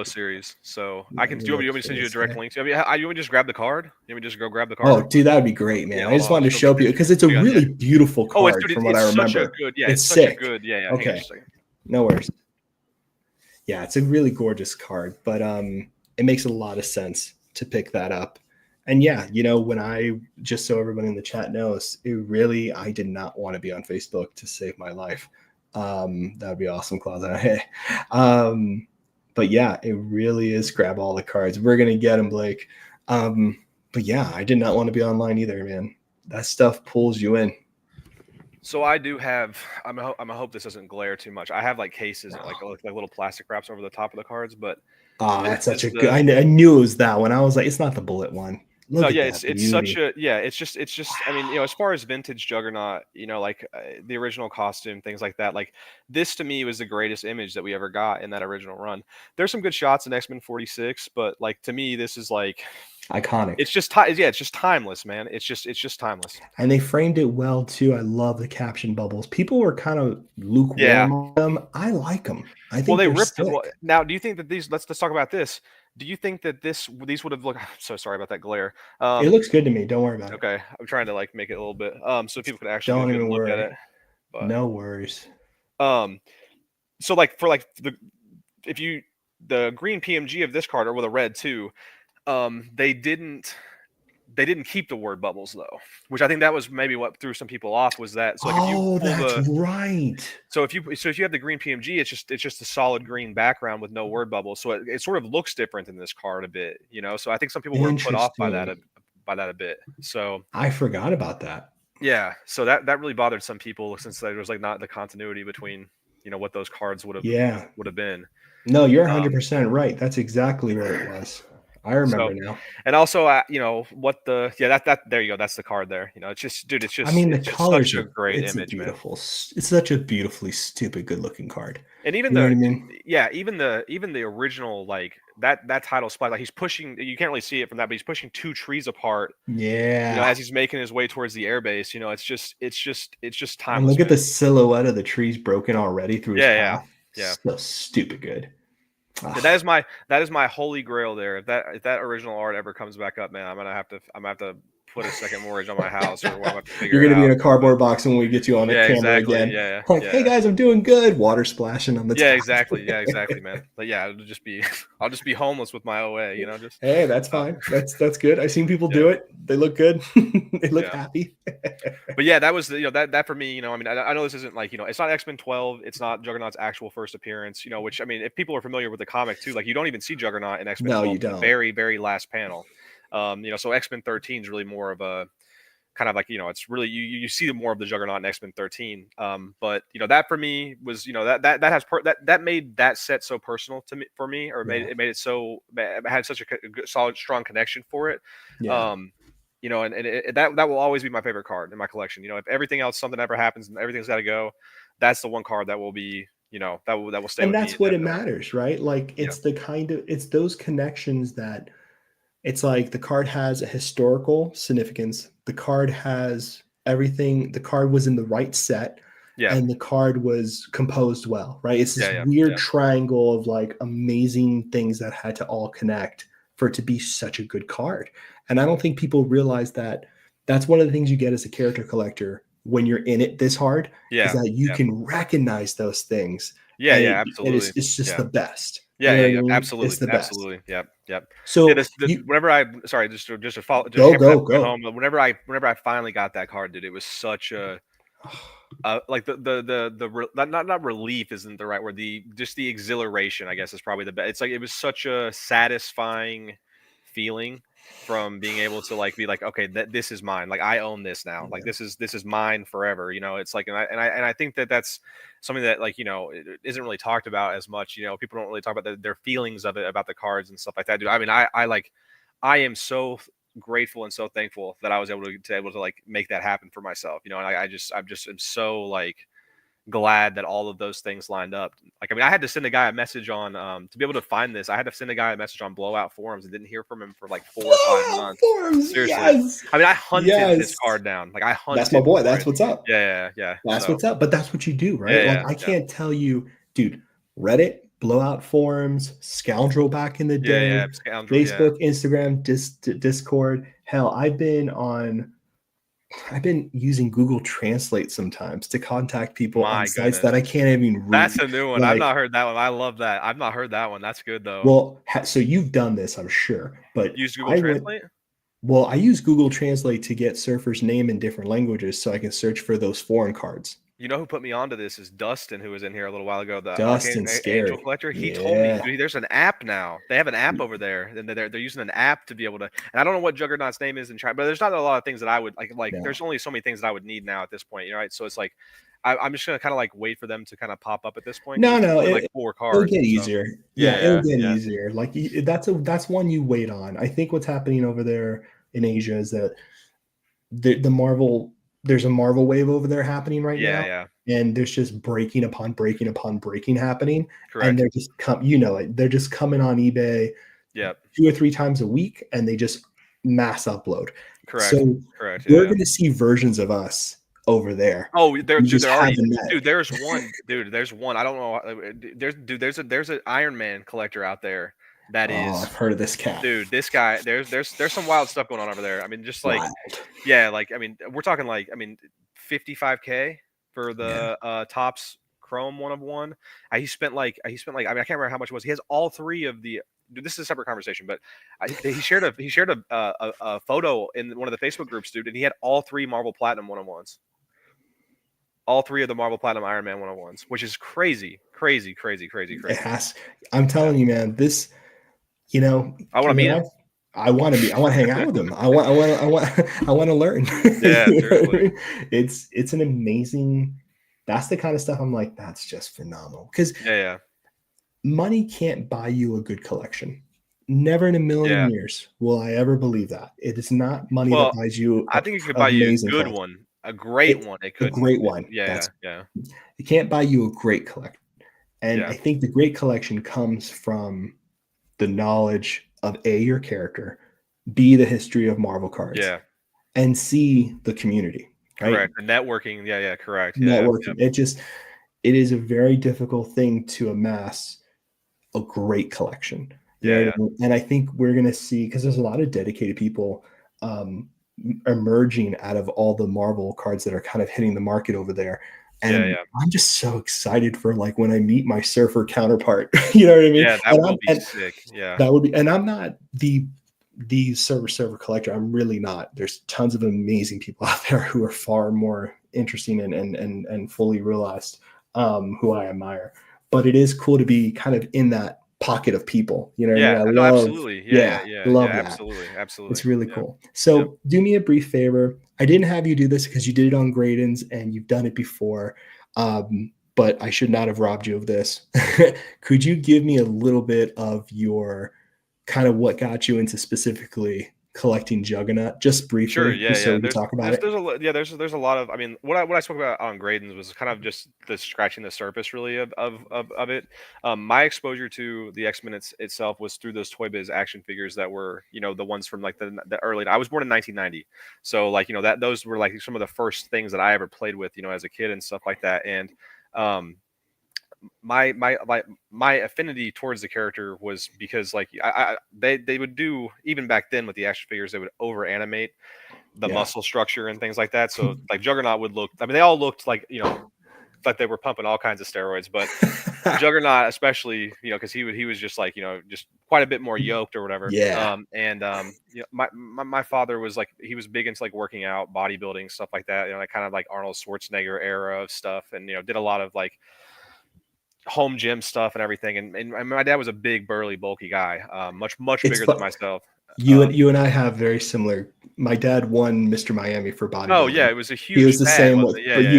series. So I can. Do you want me to send you a direct link? You want me to just grab the card? You want me to just go grab the card? Oh, dude, that would be great, man. I just wanted to show you because it's a really beautiful card from what I remember. It's sick. Such a good. Yeah. Okay. No worries. Yeah, it's a really gorgeous card, but it makes a lot of sense to pick that up. And yeah, when just so everyone in the chat knows, I did not want to be on Facebook to save my life. That would be awesome, Closet. But yeah, it really is grab all the cards. We're gonna get them, Blake. But yeah, I did not want to be online either, man. That stuff pulls you in. So I do have. I hope this doesn't glare too much. I have like cases and like little plastic wraps over the top of the cards, but That's this such is a good. the. I knew it was that one. I was like, it's not the bullet one. No, Look at yeah, that it's such beauty. a yeah. It's just. I mean, as far as vintage Juggernaut, like the original costume, things like that. Like this to me was the greatest image that we ever got in that original run. There's some good shots in X-Men 46, but like to me, this is like Iconic. it's just yeah, it's just timeless, man. It's just timeless. And they framed it well too. I love the caption bubbles. People were kind of Yeah. lukewarm on them. I like them. I Well, think they they're ripped it. Well, sick. now, do you think that these? Let's talk about this. Do you think that these would have looked? I'm so sorry about that glare. It looks good to me. Don't worry about it. Okay, I'm trying to like make it a little bit so people can actually get a Don't good even look at worry. it. But No worries. so like for like the green PMG of this card or with a red too, they didn't keep the word bubbles though, which I think that was maybe what threw some people off was that. So like if you pull That's right. so if you have the green PMG, it's just a solid green background with no word bubbles. So it sort of looks different in this card a bit, So I think some people were put off by that Interesting. a bit. So I forgot about that. yeah, so that really bothered some people since there was like not the continuity between what those cards would Yeah. have been. No, you're 100% right. That's exactly what it was. I remember So, now. and also, what the that there you go. That's the card there. It's just, dude. It's I just mean, the it's just such colors a are, great it's a image, man. beautiful, it's such a beautifully stupid good looking card. And even You know what I mean? even the original like that title spot, like he's pushing. You can't really see it from that, but he's pushing two trees apart. Yeah. As he's making his way towards the airbase. It's just And timeless, look at man. the silhouette of the trees broken already through his Yeah, path. yeah. So stupid good. Yeah, that is my holy grail there. If that original art ever comes back up, man, I'm gonna have to put a second mortgage on my house, or I'm gonna have to figure You're it gonna be in out. a cardboard box when we get you on a Yeah, camera exactly. again. Yeah, Like, hey yeah. guys, I'm doing good. Water splashing on the Yeah, top. exactly. Yeah, exactly, man. But yeah, it'll just be I'll just be homeless with my OA, just Hey, that's uh, fine. That's good. I've seen people yeah, do it. They look good. They look yeah. happy. But yeah, that was that for me, I mean, I know this isn't like, it's not X-Men 12, it's not Juggernaut's actual first appearance, which I mean, if people are familiar with the comic too, like you don't even see Juggernaut in X-Men No, 12 you to the don't. very, very last panel. So X-Men 13 is really more of a kind of like it's really you see more of the Juggernaut in X-Men 13. But that for me was that has that made that set so personal to me for me, or Yeah. made it so I had such a good, solid, strong connection for it. Yeah. That will always be my favorite card in my collection. If everything else, something ever happens and everything's got to go, that's the one card that will be that will stay And with me that's what it indefinitely. matters, right? Like Yeah, it's those connections that it's like the card has a historical significance. The card has everything. The card was in the right set yeah, and the card was composed well, right? It's this yeah, yeah, weird yeah, triangle of like amazing things that had to all connect for it to be such a good card. And I don't think people realize that that's one of the things you get as a character collector when you're in it this hard is yeah, that you yeah, can recognize those things yeah, and yeah, it absolutely. is it's just Yeah. the best. Yeah, You know yeah, what I yeah, mean? absolutely, It's the best. absolutely. Yep, yep. Yeah, So you whenever I sorry, just to follow, just go, hammer that go, point go. home. Whenever I finally got that card, dude, it was such a like not relief isn't the right word. Just the exhilaration, I guess, is probably the best. It's like it was such a satisfying feeling from being able to like be like, okay, this is mine. Like I own this now. Like Yeah. this is mine forever. It's like, and I think that's something that like it isn't really talked about as much. People don't really talk about their feelings of it, about the cards and stuff like that, dude. I mean, I am so grateful and so thankful that I was able to like make that happen for myself. And I'm just am so like glad that all of those things lined up. Like, I mean, I had to send a guy a message on to be able to find this. I had to send a guy a message on Blowout forums and didn't hear from him for like 4 or 5 months. Forms, Seriously. yes. I mean, I hunted this Yes. card down. Like I That's my hunted boy. for That's it. what's up. Yeah. That's So what's up. But that's what you do, right? Like yeah, I yeah, can't tell you, dude, Reddit, blowout forums, Scoundrel back in the day, yeah. Scoundrel, yeah. Facebook, Instagram, Discord. Hell, I've been using Google Translate sometimes to contact people on My sites goodness. that I can't even read. That's a new one. I've Like, not heard that one. I love that. I've not heard that one. That's good though. well, so you've done this, I'm sure, but Use Google I went. Translate? Well, I use Google Translate to get surfers' name in different languages so I can search for those foreign cards. You know who put me onto this is Dustin, who was in here a little while ago, the Dustin's Angel scary. Collector. He told me, Yeah. dude, there's an app now. They have an app over there, and they're using an app to be able to. And I don't know what Juggernaut's name is in China, but there's not a lot of things that I would like. Like, No. there's only so many things that I would need now at this point, you know, right? So it's like, I'm just gonna kind of like wait for them to kind of pop up at this point because No, it's no, only like 4 it'll cards. get So easier. Yeah, it'll yeah, get yeah, easier. Like that's one you wait on. I think what's happening over there in Asia is that the Marvel there's a Marvel wave over there happening right yeah, now, yeah. and there's just breaking upon breaking upon breaking happening, and Correct. they're just they're just coming on eBay Yep. 2 or 3 times a week, and they just mass upload. Correct. So Correct. Yeah, we're yeah. gonna see versions of us over there. Oh, We dude, just they're already, haven't met. dude. There's one. I don't know. Dude, there's an Iron Man collector out there that Oh, is, I've heard of this cat. dude. This guy, there's some wild stuff going on over there. I mean, just like, Wild. yeah, like I mean, we're talking like, I mean, 55K for Yeah. the Topps Chrome 1 of 1. He spent like I mean, I can't remember how much it was. He has all 3 of the. Dude, this is a separate conversation, but he shared a photo in one of the Facebook groups, dude, and he had all 3 Marvel Platinum 1 of 1s. All 3 of the Marvel Platinum Iron Man 1 of 1s, which is crazy, crazy, crazy, crazy, It crazy. has. I'm Yeah. telling you, man. This, you know, I want to meet when him. I want to be. I want to hang out with them. I want to learn. Yeah, You know what I seriously. mean? It's an amazing. That's the kind of stuff I'm like. That's just phenomenal. Because Yeah, yeah, money can't buy you a good collection. Never in a million yeah. years will I ever believe that. It is not money that Well, buys you I think it could an buy you a amazing good collection. one, a great It's one. It a couldn't. great one. Yeah, That's yeah, yeah, it can't buy you a great collection. And I yeah, think the great collection comes from the knowledge of A, your character, B, the history of Marvel cards, yeah. and C, the community, right? Correct. The networking. Yeah, yeah. Correct. Yeah, yeah, Networking. It is a very difficult thing to amass a great collection. You yeah, know yeah, what I mean? And I think we're going to see, because there's a lot of dedicated people um, emerging out of all the Marvel cards that are kind of hitting the market over there. yeah, And yeah. I'm just so excited for like when I meet my surfer counterpart. You know what I mean? Yeah, that will be And sick. Yeah, that would be, and I'm not the server collector. I'm really not. There's tons of amazing people out there who are far more interesting and fully realized, who I admire. But it is cool to be kind of in that pocket of people. You know what I mean? yeah. I No, love, absolutely. Yeah, yeah, yeah, yeah, yeah. love that. Absolutely, It's absolutely. really Yeah, cool. yep. So do me a brief favor. I didn't have you do this because you did it on Gradens and you've done it before. But I should not have robbed you of this. Could you give me a little bit of your kind of what got you into specifically collecting Juggernaut, just Sure. briefly, Yeah. just so Yeah. we can talk about it? There's a lot of. I mean, what I spoke about on Gradens was kind of just the scratching the surface, really, of it. My exposure to the X-Men itself was through those Toy Biz action figures that were, the ones from like the early. I was born in 1990, so like that those were like some of the first things that I ever played with, as a kid and stuff like that. And um, my affinity towards the character was because like they would do, even back then with the action figures, they would over animate the Yeah. muscle structure and things like that. So like Juggernaut would look, I mean, they all looked like, like they were pumping all kinds of steroids, but Juggernaut especially, because he was just like, just quite a bit more yoked or whatever. Yeah. My father was like, he was big into like working out, bodybuilding, stuff like that, like kind of like Arnold Schwarzenegger era of stuff, and did a lot of like home gym stuff and everything. And my dad was a big, burly, bulky guy, much It's bigger than fun. myself. You and I have very similar. My dad won Mr. Miami for Oh yeah, bodybuilding. it was a He huge was the fad, same wasn't with it? Yeah, a yeah,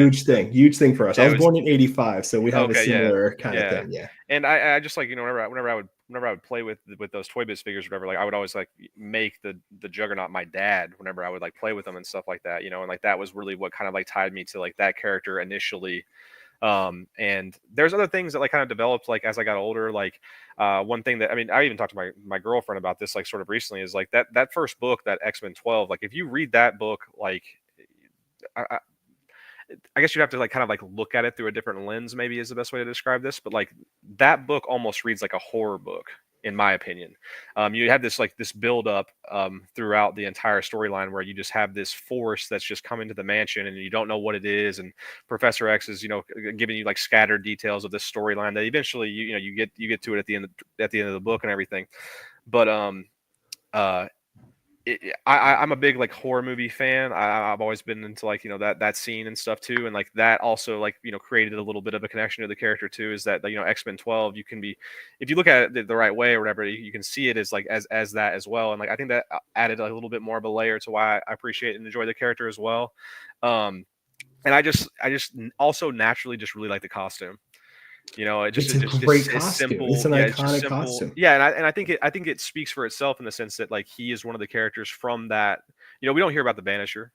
huge thing for us. I yeah. It was was born in '85, so we have a okay. Yeah, similar kind of yeah. thing. Yeah. And I just like, whenever I would play with those Toy Biz figures, or whatever, like I would always like make the Juggernaut my dad whenever I would like play with them and stuff like that, and like that was really what kind of like tied me to like that character initially. And there's other things that like kind of developed like as I got older. Like one thing that, I mean, I even talked to my girlfriend about this like sort of recently, is like that first book, that X-Men 12. Like if you read that book, like I, I I guess you'd have to like kind of like look at it through a different lens, maybe is the best way to describe this. But like that book almost reads like a horror book, in my opinion. You have this like this build up throughout the entire storyline, where you just have this force that's just come into the mansion and you don't know what it is. And Professor X is, giving you like scattered details of this storyline that eventually you get to it at the end of the book and everything. But uh I'm a big like horror movie fan. I've always been into like that scene and stuff too, and like that also like created a little bit of a connection to the character too. Is that X-Men 12? You can be, if you look at it the right way or whatever, you can see it as like as that as well. And like I think that added a little bit more of a layer to why I appreciate and enjoy the character as well. And I just also naturally just really like the costume. It's a great Just is costume. It's simple. an Yeah, it's just iconic simple. costume. Yeah, and I think it speaks for itself in the sense that like he is one of the characters from that. We don't hear about the Vanisher.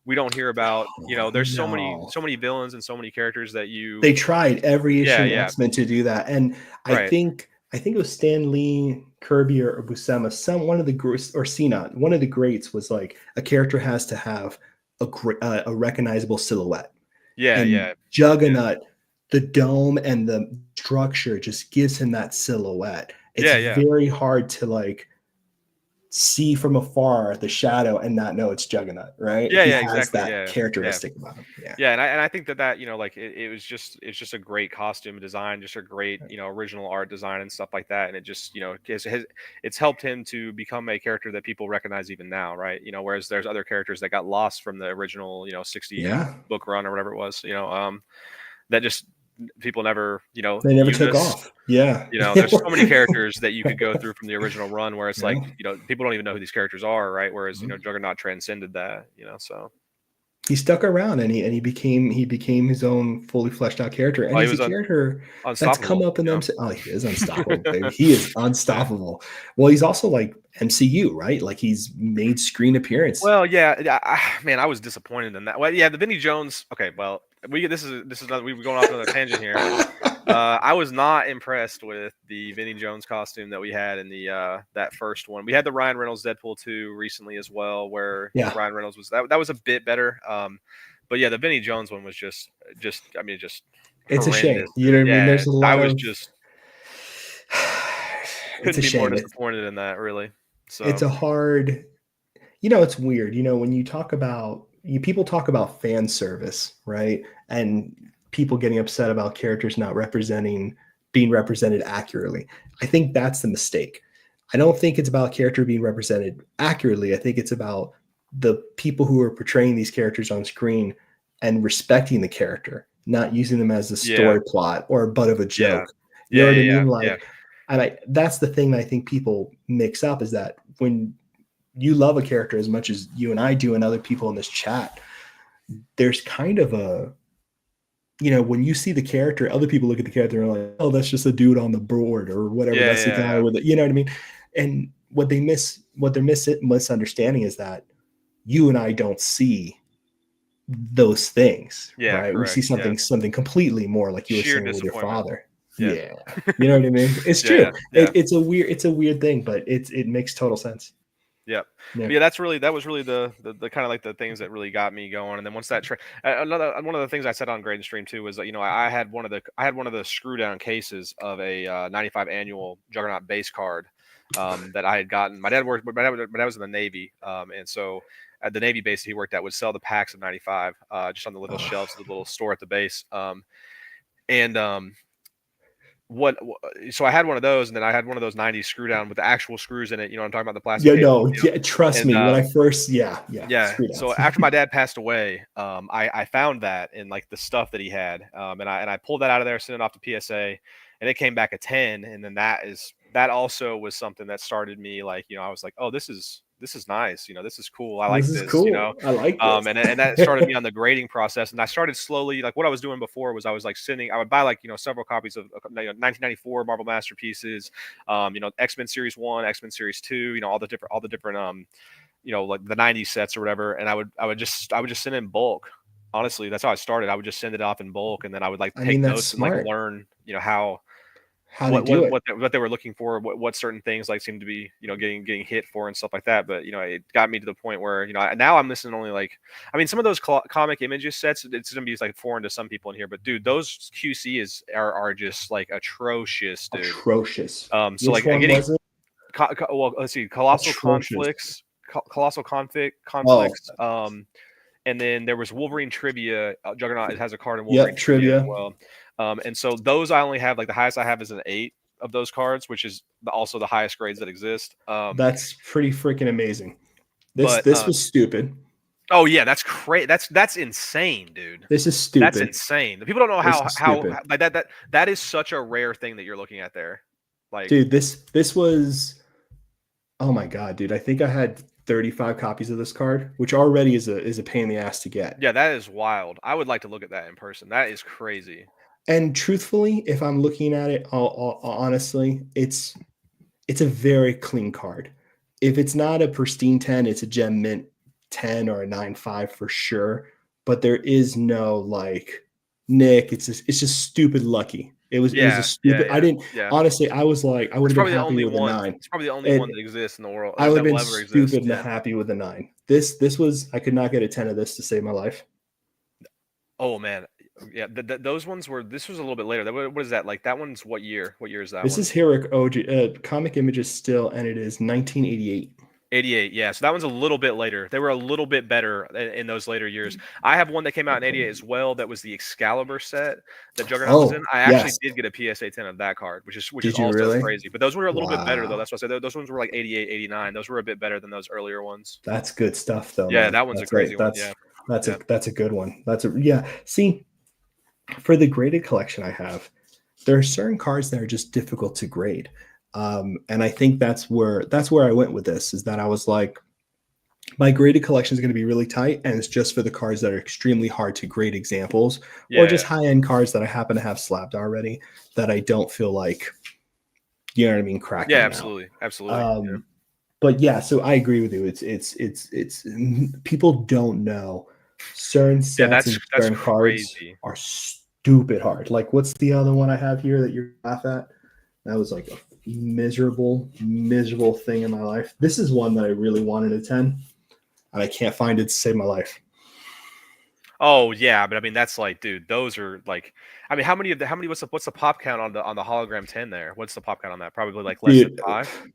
We don't hear about, Oh, there's no. so many villains and so many characters that you. They tried every issue Yeah, in yeah, X-Men to do that. And I right. think it was Stan Lee, Kirby, or Buscema, one of the or Cena, one of the greats was like a character has to have a recognizable silhouette. Yeah, And yeah, yeah, Juggernaut, the dome and the structure just gives him that silhouette. It's yeah, yeah. very hard to like see from afar the shadow and not know it's Juggernaut, right? Yeah, He yeah, has exactly. that Yeah, yeah. characteristic about him. Yeah. Yeah, and I think that like it's just a great costume design, just a great original art design and stuff like that, and it just it's helped him to become a character that people recognize even now, right? Whereas there's other characters that got lost from the original 60 Yeah. book run or whatever it was, that just people never They never use took us. off. Yeah. There's so many characters that you could go through from the original run where it's Yeah. like people don't even know who these characters are, right? Whereas Mhm. Juggernaut transcended that, so. He stuck around and he became his own fully fleshed out character. And Oh, he he's a was character that's come unstoppable. up in them. Oh, he is unstoppable, baby. He is Yeah. unstoppable. Well, he's also like MCU, right? Like he's made screen appearance. Well, yeah, man, I was disappointed in that. Well, yeah, the Vinnie Jones. Okay, well, this is not, we were going off another tangent here. I was not impressed with the Vinnie Jones costume that we had in the that first one. We had the Ryan Reynolds Deadpool 2 recently as well, where Yeah. Ryan Reynolds was that was a bit better. But yeah, the Vinnie Jones one was just I mean just It's a shame. horrendous. You know what I mean? Yeah, There's a I lot was of just it's a couldn't be more shame. disappointed in that, really. It's So a hard, it's weird. When you talk about people talk about fan service, right? And people getting upset about characters not being represented accurately. I think that's the mistake. I don't think it's about character being represented accurately. I think it's about the people who are portraying these characters on screen and respecting the character, not using them as a yeah, story plot or a butt of a yeah, joke. You know yeah, what I yeah, mean? yeah, Like, and that's the thing that I think people mix up is that when you love a character as much as you and I do and other people in this chat, there's kind of a, when you see the character, other people look at the character and are like, oh, that's just a dude on the board or whatever. yeah, That's the yeah, guy yeah. with it. You know what I mean? And what they're misunderstanding is that you and I don't see those things, Yeah, right? We see correct. Yeah. something completely more like you were Sheer saying with your disappointment. father. Yeah. Yeah. You know what I mean? It's Yeah, true. yeah, yeah. It's a weird thing, but it makes total sense. Yep. Yeah. But yeah, that was really the kind of like the things that really got me going. And then once that another one of the things I said on Grade and Stream too was that I had one of the screw down cases of a 95 annual Juggernaut base card that I had gotten. My dad was in the Navy, and so at the Navy base he worked at would sell the packs of 95 just on the little shelves of the little store at the base. And what so I had one of those, and then I had one of those 90s screw down with the actual screws in it. I'm talking about the plastic Yeah, case. no, yeah, trust And me. When I first, yeah, yeah, screw so downs. after my dad passed away, I found that in like the stuff that he had, and I pulled that out of there, sent it off to PSA, and it came back a 10, and then that also was something that started me like I was like, oh, this is nice, this is cool, I like This is this, cool. I like this. and that started me on the grading process, and I started slowly like what I was doing before was I was like I would buy like several copies of 1994 Marvel Masterpieces, X-Men Series 1, X-Men Series 2, all the different like the 90s sets or whatever, and I would just send in bulk. Honestly, that's how I started. I would just send it off in bulk, and then I would like I take mean, that's notes and like smart. learn how How they do it. what they were looking for, what certain things like seemed to be getting hit for and stuff like that. But it got me to the point where now I'm missing only like, I mean, some of those comic images sets, it's gonna be like foreign to some people in here, but dude, those QC are just like atrocious, dude. Atrocious. So Which like one getting was it? well, let's see, colossal Atrocious. Oh, conflicts. And then there was Wolverine trivia. Juggernaut has a card in Wolverine yep, trivia as trivia. well. And so those I only have, like the highest I have is an 8 of those cards, which is also the highest grades that exist. That's pretty freaking amazing. But This was stupid. oh yeah, that's crazy. That's insane, dude. This is That's stupid. insane. People don't know This how is how stupid. like that is such a rare thing that you're looking at there. Like, Dude, this was, oh my god, dude. I think I had 35 copies of this card, which already is a pain in the ass to get. yeah, that is wild. I would like to look at that in person. That is crazy. And truthfully, if I'm looking at it, honestly, it's a very clean card. If it's not a pristine 10, it's a gem mint 10 or a 9.5 for sure. But there is no like Nick. It's just stupid lucky. It was a Yeah, yeah, stupid. I yeah, didn't yeah. honestly. I was like, I would It's have been probably the happy only with a one. 9. It's probably the only one And that exists in the world I would have that will been ever exist. stupid and Yeah. happy with a 9. This was, I could not get a 10 of this to save my life. Oh man, yeah. Those ones were. This was a little bit later. What is that? Like that one's what year? What year is that This one? is Heroic OG Comic Images still, and it is 1988. 88. Yeah. So that one's a little bit later. They were a little bit better in those later years. I have one that came out in 88 as well. That was the Excalibur set that Juggernaut was in. Oh, I actually yes. did get a PSA 10 of that card, which is Did you also really? crazy. But those were a little bit better though. Wow. That's what I said. Those ones were like 88, 89. Those were a bit better than those earlier ones. That's good stuff though, Yeah, man. that one's a That's great. crazy one. Yeah. Yeah. That's a good one. That's a yeah. See, for the graded collection I have, there are certain cards that are just difficult to grade. And I think that's where I went with this, is that I was like, my graded collection is going to be really tight, and it's just for the cards that are extremely hard to grade examples, or Yeah. just high-end cards that I happen to have slabbed already that I don't feel like, you know what I mean, cracking Yeah, out. absolutely. Absolutely. Yeah. But yeah, so I agree with you. It's people don't know certain Yeah, sets and that's certain cards crazy. are stupid hard. Like, what's the other one I have here that you laugh at? That was like a miserable thing in my life. This is one that I really wanted a 10, and I can't find it to save my life. Oh yeah, but I mean that's like, dude, those are like, I mean, how many what's the pop count on the hologram 10 there? What's the pop count on that? Probably like less than Dude, 5.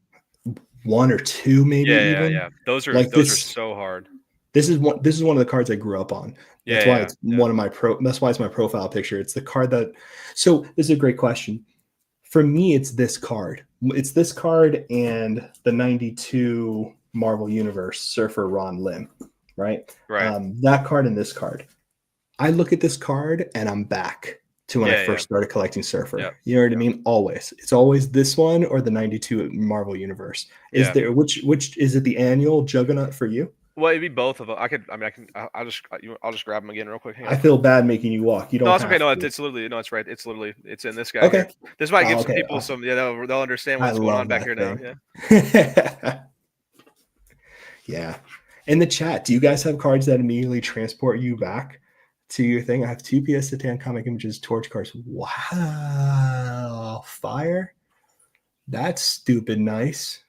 1 or 2 maybe Yeah, yeah, even. yeah. Those Like are so hard. This is one of the cards I grew up on. Yeah, That's why yeah, it's yeah. one of my that's why it's my profile picture. It's the card that, so this is a great question. For me, it's this card. It's this card and the 92 Marvel Universe Surfer Ron Lim, right? Right. That card and this card. I look at this card and I'm back to when I first started collecting Surfer. Yep. You know what I mean? Always. It's always this one or the 92 Marvel Universe. Is there which is it, the annual Juggernaut for you? Well, it'd be both of them. I'll just grab them again real quick. Hang on. I feel bad making you walk. You don't. No, it's okay. have No, to. it's literally it's in this guy Okay. here. This might give some Okay, people awesome. some. Yeah, they'll understand what's going on back here now. Yeah. Yeah. In the chat, do you guys have cards that immediately transport you back to your thing? I have 2 PS Satan Comic Images torch cards. Wow. Fire. That's stupid nice.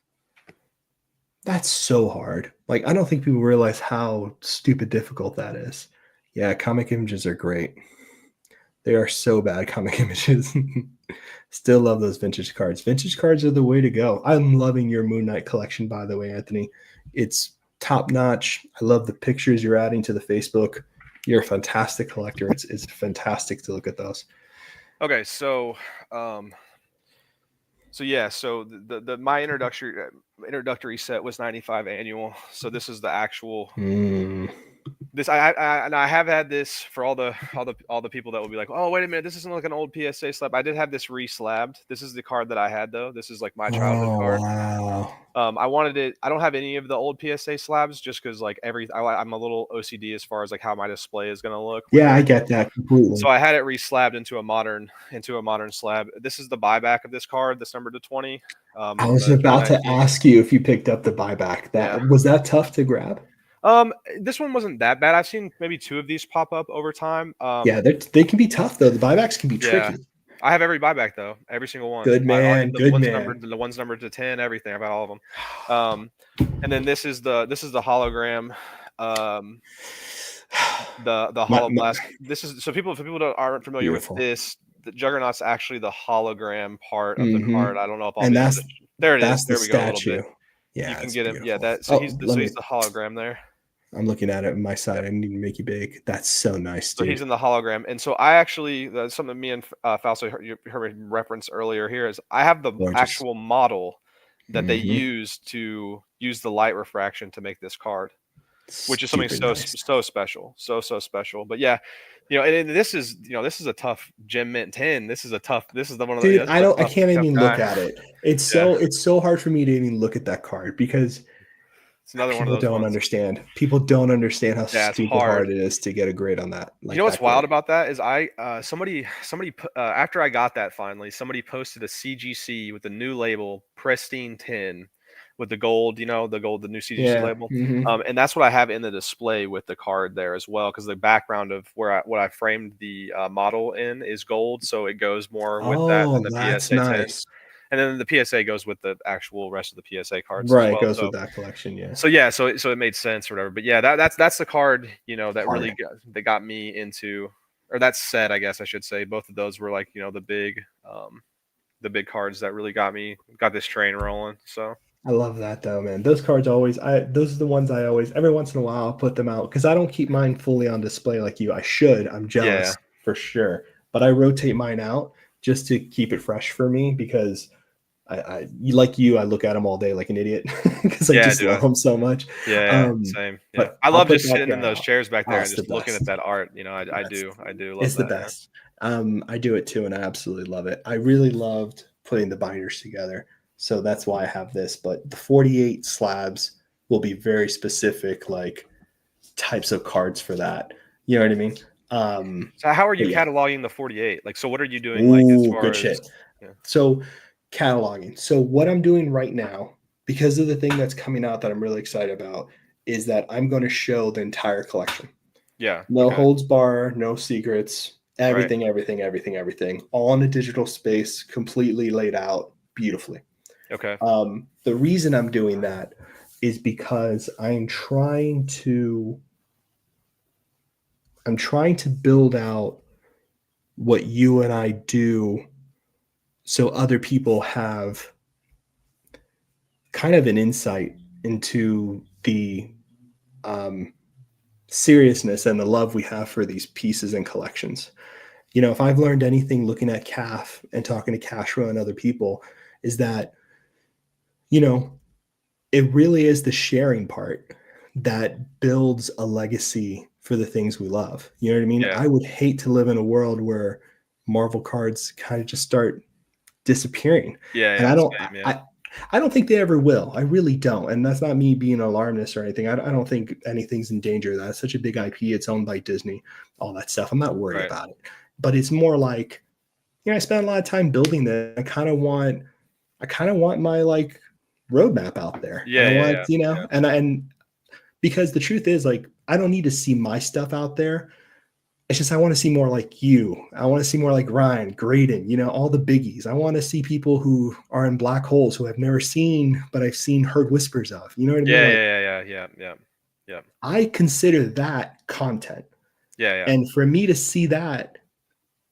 That's so hard. Like, I don't think people realize how stupid difficult that is. Yeah, comic images are great. They are so bad, comic images. Still love those vintage cards. Vintage cards are the way to go. I'm loving your Moon Knight collection, by the way, Anthony. It's top notch. I love the pictures you're adding to the Facebook. You're a fantastic collector. It's fantastic to look at those. Okay, so the my introductory set was 95 annual. So this is the actual. This I have had this for all the people that will be like, oh wait a minute, this isn't like an old PSA slab. I did have this re-slabbed. This is the card that I had though. This is like my childhood card. Wow. I wanted it. I don't have any of the old PSA slabs just because like I'm a little OCD as far as like how my display is gonna look. Yeah, I get that completely. So I had it re-slabbed into a modern slab. This is the buyback of this card. This number to 20. I was about to ask you if you picked up the buyback. Was that tough to grab? This one wasn't that bad. I've seen maybe 2 of these pop up over time. Yeah, they can be tough though. The buybacks can be tricky. I have every buyback though, every single one. Good man, the ones numbered to 10, everything. I've got all of them. And then this is the hologram. The holoblast. This is so people aren't familiar with this. The Juggernaut's actually the hologram part of the card. I don't know if I'll be there. It is. There we go. A little bit. Yeah, you can get him. Yeah, he's the hologram there. I'm looking at it on my side. I need to make you big. That's so nice, dude. So he's in the hologram, and so I actually something me and Fausto heard me reference earlier here is I have the actual model that they use to use the light refraction to make this card, which is something Stupid so nice. so special, so special. But yeah, and this is this is a tough Gem Mint 10. This is a tough. This is the one of the. Dude, This is a I tough, can't tough even look guy. at it. It's Yeah, so hard for me to even look at that card because it's another one of people those don't ones. understand. People don't understand how Yeah, it's stupid hard hard. it is to get a grade on that, You know like what's that good. wild about that is somebody after I got that finally, somebody posted a CGC with the new label, pristine 10, with the gold, the new CGC Yeah. label, and that's what I have in the display with the card there as well, because the background of what I framed the model in is gold, so it goes more with that than Oh, the that's PSA 10, nice. and then the PSA goes with the actual rest of the PSA cards as Right, well. goes So with that collection, yeah. so yeah, so it made sense or whatever. But yeah, that's the card, that Hard. really got me into, or that set, I guess I should say. Both of those were like, the big cards that really got this train rolling. So I love that though, man. Those cards those are the ones I always every once in a while I'll put them out because I don't keep mine fully on display like you. I should. I'm yeah, jealous for sure. But I rotate mine out just to keep it fresh for me because like you, I look at them all day like an idiot because I yeah, just dude. love them so much. Yeah, same. Yeah, But I I'll love put just that sitting in guy those out. chairs back Oh, there and it's the just looking at best. that art. I That's do love it's the that. Yeah. best. I do it too, and I absolutely love it. I really loved putting the binders together, so that's why I have this. But the 48 slabs will be very specific, like types of cards for that. You know what I mean? So how are you But yeah, cataloging the 48? Like, so what are you doing like as ooh, far good as? shit. Yeah, So cataloging. So what I'm doing right now, because of the thing that's coming out that I'm really excited about, is that I'm going to show the entire collection. yeah, No okay, holds bar, no secrets, right, everything, all in a digital space, completely laid out beautifully. okay, The reason I'm doing that is because I'm trying to build out what you and I do so other people have kind of an insight into the um, seriousness and the love we have for these pieces and collections. If I've learned anything looking at CAF and talking to Cashro and other people, is that, you know, it really is the sharing part that builds a legacy for the things we love. You know what I mean? yeah, I would hate to live in a world where Marvel cards kind of just start disappearing. yeah, And yeah, same, yeah, I don't think they ever will. I really don't. And that's not me being alarmist or anything. I don't think anything's in danger. That's such a big IP. It's owned by Disney, all that stuff. I'm not worried right, about it. But it's more like, I spent a lot of time building this. I kind of want my like roadmap out there. And yeah, I yeah, want, yeah, yeah, and because the truth is like, I don't need to see my stuff out there. It's just I want to see more like you. I want to see more like Ryan, Graydon, all the biggies. I want to see people who are in black holes who I've never seen, but I've heard whispers of. You know what I mean? yeah, Like yeah, yeah, yeah, yeah, yeah, I consider that content. yeah, yeah, And for me to see that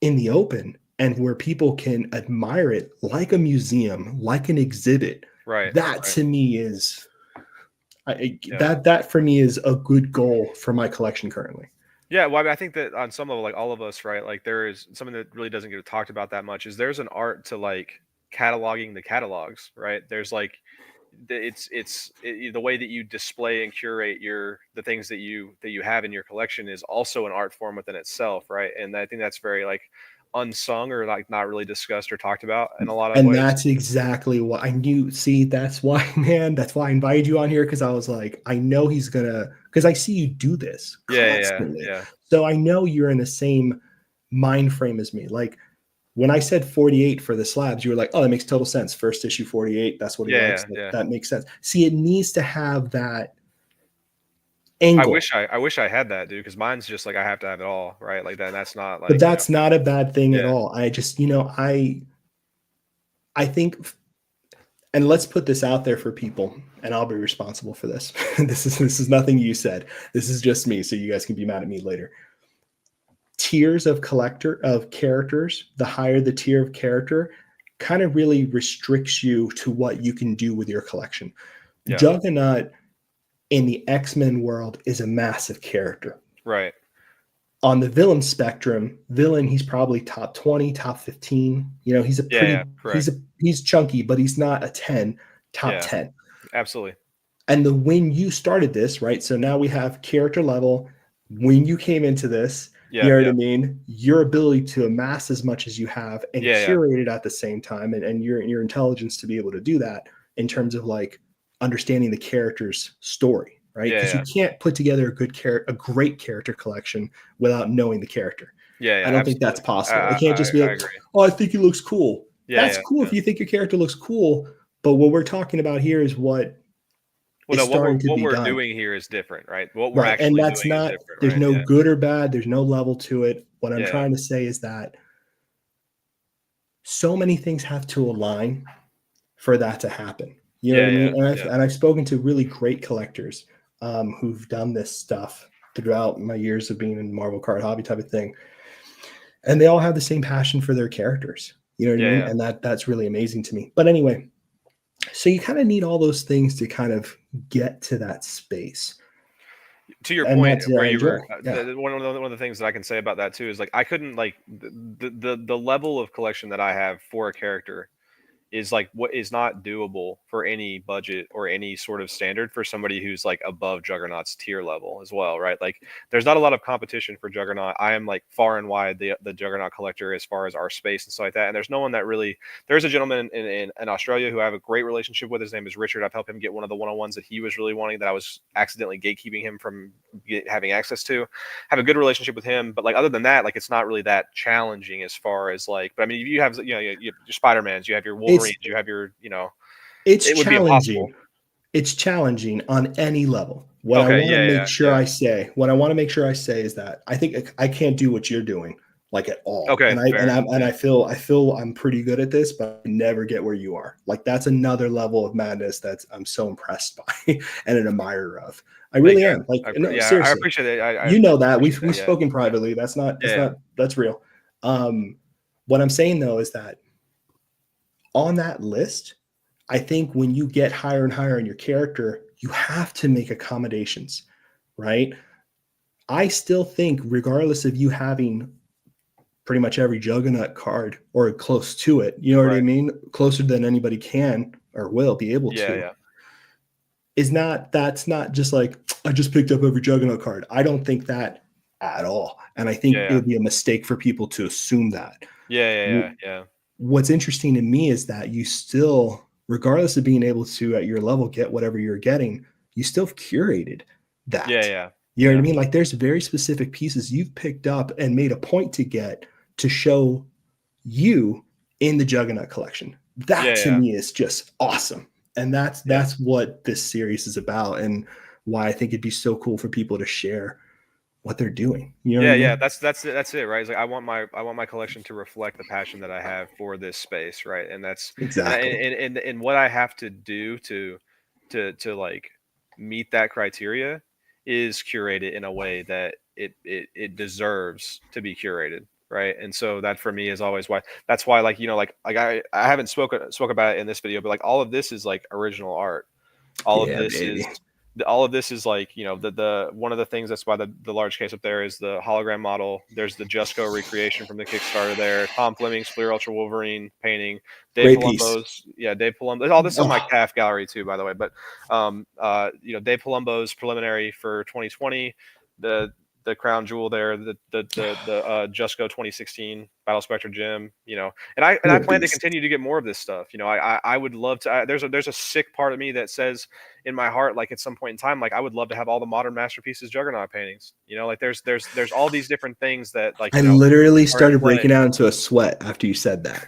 in the open and where people can admire it like a museum, like an exhibit, right, that right, to me is yeah. that for me is a good goal for my collection currently. Yeah, well, I mean, I think that on some level, like all of us, right? Like there is something that really doesn't get talked about that much. Is there's an art to like cataloging the catalogs, right? There's like the way that you display and curate the things that you have in your collection is also an art form within itself, right? And I think that's very like unsung or like not really discussed or talked about in a lot of And ways. that's exactly what I knew. See, that's why, man, that's why I invited you on here because I was like, I know he's gonna, because I see you do this Yeah, yeah, constantly. yeah, So I know you're in the same mind frame as me. Like when I said 48 for the slabs, you were like, oh, that makes total sense. First issue 48, that's what he yeah, likes. yeah, yeah. That makes sense. See, it needs to have that I angle, wish I wish I had that, dude, because mine's just like I have to have it all, right? Like that. That's not but like that's not a bad thing at yeah, all. I just, I think, and let's put this out there for people, and I'll be responsible for this. This is nothing you said. This is just me, so you guys can be mad at me later. Tiers of characters, the higher the tier of character, kind of really restricts you to what you can do with your collection. yeah, Juggernaut in the X-Men world is a massive character. right. On the villain spectrum, he's probably top 20, top 15. He's a Yeah, yeah, pretty correct. he's chunky, but he's not a 10. top 10. Absolutely. And when you started this, right? So now we have character level. When you came into this, you know what I mean? Your ability to amass as much as you have and curate it at the same time, and your intelligence to be able to do that in terms of like understanding the character's story, right? Because you can't put together a great character collection without knowing the character. I don't think that's possible. It can't just be like, oh, I think he looks cool. That's cool if you think your character looks cool, but what we're talking about here is what we're doing here is different, right? What we're actually and that's doing not, is different. There's no good or bad. There's no level to it. What I'm trying to say is that so many things have to align for that to happen. You know what I mean? And I've spoken to really great collectors who've done this stuff throughout my years of being in Marvel card hobby type of thing. And they all have the same passion for their characters. You know what I mean? And that's really amazing to me. But anyway, so you kind of need all those things to kind of get to that space. To your point, where you were, one of the things that I can say about that too is like I couldn't like the level of collection that I have for a character is like what is not doable for any budget or any sort of standard for somebody who's like above Juggernaut's tier level as well, right? Like there's not a lot of competition for Juggernaut. I am like far and wide the Juggernaut collector as far as our space and stuff like that. And there's no one that really, there's a gentleman in Australia who I have a great relationship with. His name is Richard. I've helped him get one of the one-on-ones that he was really wanting that I was accidentally gatekeeping him from having access to. Have a good relationship with him, but like other than that, like it's not really that challenging as far as like, but I mean, you have, you know, you have your Spider-Mans, you have your Wolverines, you have your, you know, it's challenging. It's challenging on any level. What I want to make sure I say is that I think I can't do what you're doing like at all. Okay. And I feel I'm pretty good at this, but I never get where you are. Like that's another level of madness I'm so impressed by and an admirer of. I really am. Like seriously. I appreciate it. You know that we've spoken privately. That's real. What I'm saying though is that on that list, I think when you get higher and higher in your character, you have to make accommodations, right? I still think regardless of you having pretty much every Juggernaut card or close to it, you know what I mean? Closer than anybody can or will be able to. That's not just like, I just picked up every Juggernaut card. I don't think that at all. And I think it would be a mistake for people to assume that. What's interesting to me is that you still, regardless of being able to at your level get whatever you're getting, you still have curated that. You know what I mean? Like there's very specific pieces you've picked up and made a point to get to show you in the Juggernaut collection. That to me is just awesome. And that's what this series is about and why I think it'd be so cool for people to share what they're doing. You know what I mean? That's it, right? It's like I want my collection to reflect the passion that I have for this space, right? And that's exactly and what I have to do to like meet that criteria is curate it in a way that it deserves to be curated, right? And so that for me is always why like, you know, like I haven't spoke about it in this video, but like all of this is like original art. All of this is like, you know, the one of the things that's why the large case up there is the hologram model. There's the Jusco recreation from the Kickstarter there. Tom Fleming's Fleer Ultra Wolverine painting. Dave Palumbo's. All this is my CAF gallery too, by the way. But you know, Dave Palumbo's preliminary for 2020. The crown jewel there, the Jusco 2016 Battle Spectre gem, you know, and I plan to continue to get more of this stuff. You know, I would love to. There's a sick part of me that says in my heart, like at some point in time, like I would love to have all the modern masterpieces Juggernaut paintings. You know, like there's all these different things that like. I literally started breaking out into a sweat after you said that.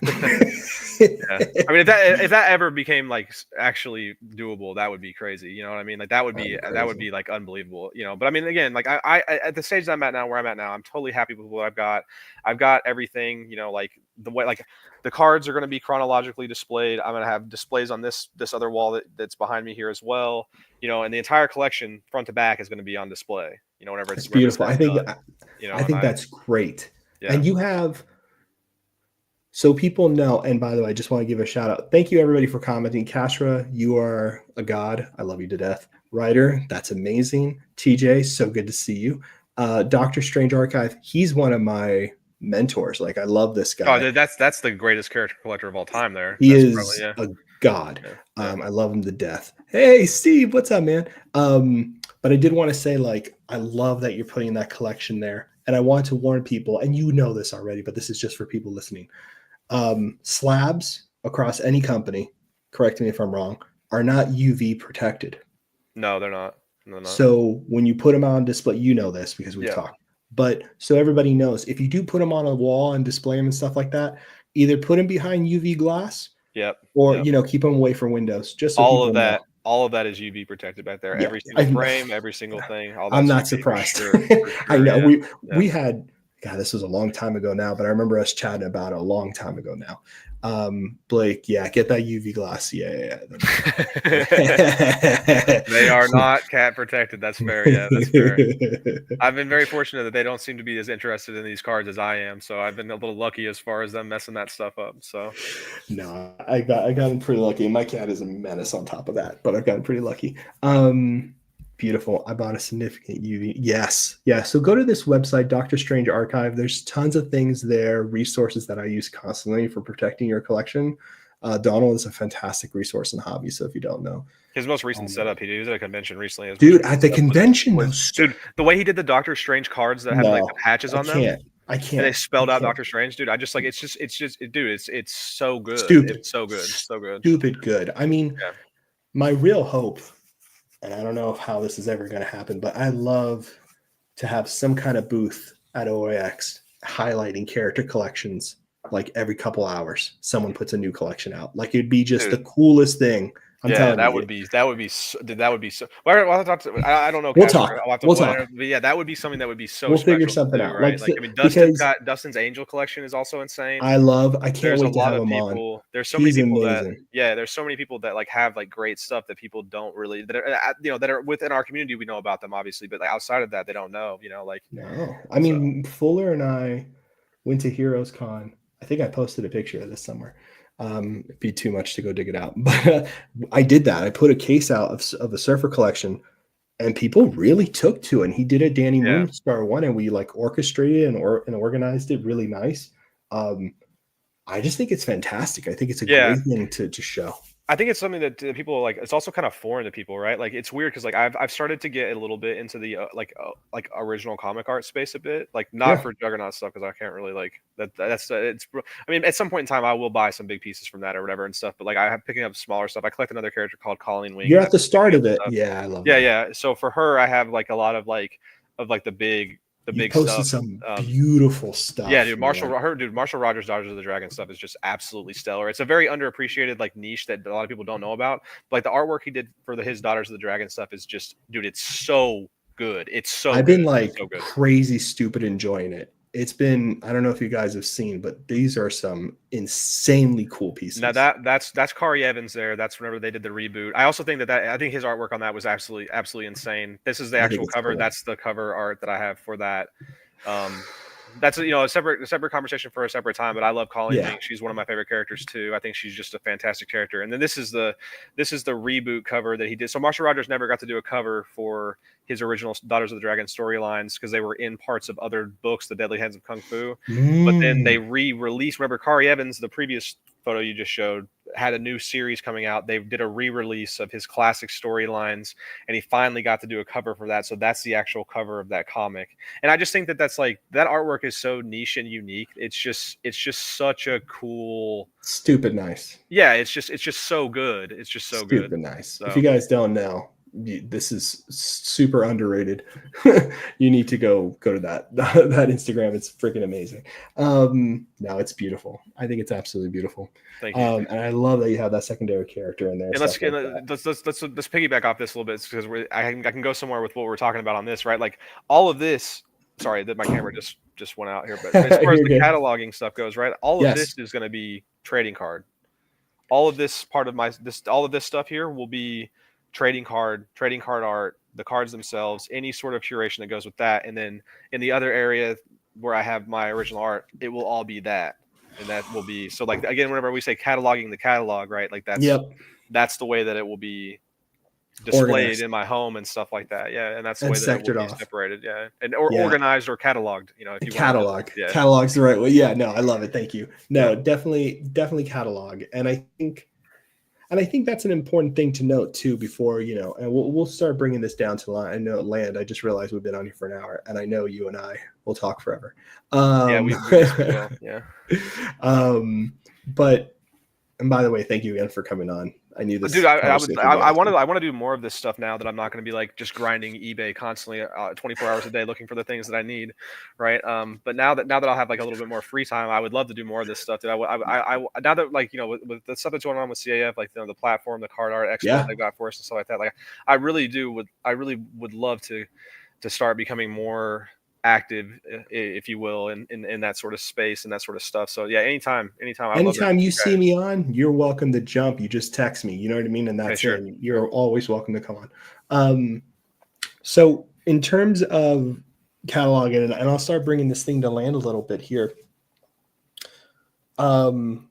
I mean, if that ever became like actually doable, that would be crazy. You know what I mean? Like that would be like unbelievable. You know, but I mean, again, like I at the stage that I'm at now, where I'm at now, I'm totally happy with what I've got. I've got everything. You know, like the way like the cards are going to be chronologically displayed. I'm going to have displays on this other wall that's behind me here as well. You know, and the entire collection front to back is going to be on display. You know, whenever it's beautiful. I think that's great. Yeah. And you have. So people know, and by the way, I just want to give a shout out. Thank you everybody for commenting. Kashra, you are a god. I love you to death. Ryder, that's amazing. TJ, so good to see you. Dr. Strange Archive, he's one of my mentors. Like I love this guy. Oh, that's the greatest character collector of all time there. He is a god. I love him to death. Hey, Steve, what's up, man? But I did want to say, like, I love that you're putting that collection there. And I want to warn people, and you know this already, but this is just for people listening. Slabs across any company, correct me if I'm wrong, are not UV protected. No, they're not. No, not. So when you put them on display, you know this because we've talked. But so everybody knows, if you do put them on a wall and display them and stuff like that, either put them behind UV glass, or keep them away from windows. Just so all people of that, know. all of that is UV protected back there. Yeah, every single frame, every single thing. All I'm not UV surprised. For sure, I know we had. God, this was a long time ago now, but I remember us chatting about it a long time ago now. Blake, get that UV glass. Yeah. They are not cat protected. That's fair. Yeah, that's fair. I've been very fortunate that they don't seem to be as interested in these cards as I am. So I've been a little lucky as far as them messing that stuff up. So no, I got them pretty lucky. My cat is a menace on top of that, but I've gotten pretty lucky. Beautiful. I bought a significant UV. Yes. Yeah. So go to this website, Doctor Strange Archive. There's tons of things there, resources that I use constantly for protecting your collection. Donald is a fantastic resource in hobby. So if you don't know, his most recent setup, he was at a convention recently. Dude, at the convention, dude, the way he did the Doctor Strange cards that have like the patches on them. I can't. And they spelled out Doctor Strange, dude. I just like it's just dude, it's so good. Stupid. It's so good. So good. Stupid good. I mean, my real hope, and I don't know how this is ever going to happen, but I love to have some kind of booth at OAX highlighting character collections. Like every couple hours, someone puts a new collection out. Like it'd be just the coolest thing. I'm telling you, that would be so. Well, I don't know. We'll talk. But yeah, that would be something that would be so. We'll figure something out, right? Like I mean, Dustin's Angel collection is also insane. I can't wait to have him on. There's so many people there's so many people that like have like great stuff that people don't really that are within our community. We know about them obviously, but like outside of that, they don't know. No. I mean, Fuller and I went to Heroes Con. I think I posted a picture of this somewhere. It'd be too much to go dig it out, but I did that. I put a case out of the Surfer collection, and people really took to it. And he did a Danny Moonstar one, and we like orchestrated and organized it really nice. I just think it's fantastic. I think it's a great thing to show. I think it's something that people like. It's also kind of foreign to people, right? Like it's weird because like I've started to get a little bit into the like original comic art space a bit, like not for Juggernaut stuff because I can't really like that. That's it's. I mean, at some point in time, I will buy some big pieces from that or whatever and stuff. But like I'm picking up smaller stuff. I collect another character called Colleen Wing. You're at the start of it, yeah. I love. Yeah. So for her, I have like a lot of the big. Big posted stuff. Some beautiful stuff. Yeah, dude. Marshall Rogers' Daughters of the Dragon stuff is just absolutely stellar. It's a very underappreciated like niche that a lot of people don't know about. But like the artwork he did for his Daughters of the Dragon stuff is just, dude, it's so good. It's so. I've been like crazy stupid enjoying it. It's been, I don't know if you guys have seen, but these are some insanely cool pieces. Now that's Kari Evans there. That's whenever they did the reboot. I also think that I think his artwork on that was absolutely insane. This is the actual cover. Cool. That's the cover art that I have for that. That's a separate conversation for a separate time. But I love Colleen Wing. She's one of my favorite characters too. I think she's just a fantastic character. And then this is the reboot cover that he did. So Marshall Rogers never got to do a cover for his original Daughters of the Dragon storylines because they were in parts of other books, The Deadly Hands of Kung Fu. But then they re-released. Remember, Kari Evans, the previous photo you just showed, had a new series coming out. They did a re-release of his classic storylines, and he finally got to do a cover for that. So that's the actual cover of that comic. And I just think that that's like that artwork is so niche and unique. It's just such a cool, stupid nice. Yeah, it's just so good. It's just so good. Stupid nice. So, if you guys don't know, this is super underrated. You need to go to that Instagram. It's freaking amazing. No, it's beautiful. I think it's absolutely beautiful. Thank you. And I love that you have that secondary character in there. And let's piggyback off this a little bit because I can go somewhere with what we're talking about on this, right? Like all of this. Sorry that my camera just went out here, but as far as the cataloging stuff goes, right? All of this is going to be trading card. All of this part of all of this stuff here will be trading card art, the cards themselves, any sort of curation that goes with that. And then in the other area where I have my original art, it will all be that. And that will be, so like, again, whenever we say cataloging the catalog, right? Like that's the way that it will be displayed organized in my home and stuff like that. Yeah. And that's the way that it will be separated. Yeah. And organized or cataloged, if you catalog. Catalog's the right way. Yeah, no, I love it. Thank you. No, definitely catalog. And I think And I think that's an important thing to note too, before, you know, and we'll start bringing this down to line. I know land. I just realized we've been on here for an hour, and I know you and I will talk forever. Yeah, we basically will. Yeah. But, and by the way, thank you again for coming on. I knew this Dude, I conversation want to do more of this stuff now that I'm not going to be like just grinding eBay constantly 24 hours a day looking for the things that I need, right? But now that I'll have like a little bit more free time, I would love to do more of this stuff. Dude, now that, like, you know, with the stuff that's going on with CAF, like, you know, the platform, the card art expo Yeah. they got for us and stuff like that, like I really would love to start becoming more active, if you will, in that sort of space and that sort of stuff. So yeah, anytime Anytime you see me on, you're welcome to jump. You just text me, you know what I mean? And that's sure. it. You're always welcome to come on. So in terms of cataloging, and I'll start bringing this thing to land a little bit here. Man.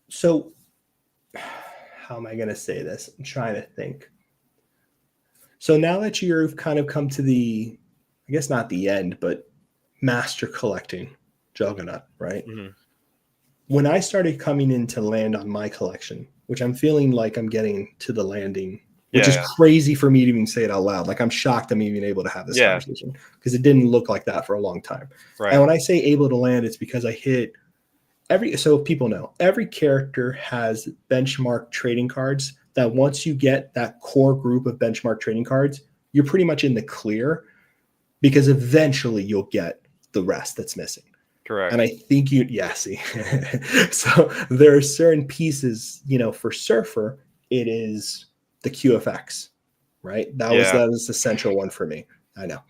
So how am I going to say this? I'm trying to think. So now that you've kind of come to the, I guess not the end, but master collecting Juggernaut, right? Mm-hmm. When I started coming in to land on my collection, which I'm feeling like I'm getting to the landing, which is crazy for me to even say it out loud. Like, I'm shocked I'm even able to have this conversation, because it didn't look like that for a long time. Right. And when I say able to land, it's because I hit so people know, every character has benchmark trading cards that once you get that core group of benchmark trading cards, you're pretty much in the clear, because eventually you'll get the rest that's missing. Correct. And I think see. So there are certain pieces, you know, for Surfer, it is the QFX, right? That was the central one for me. I know.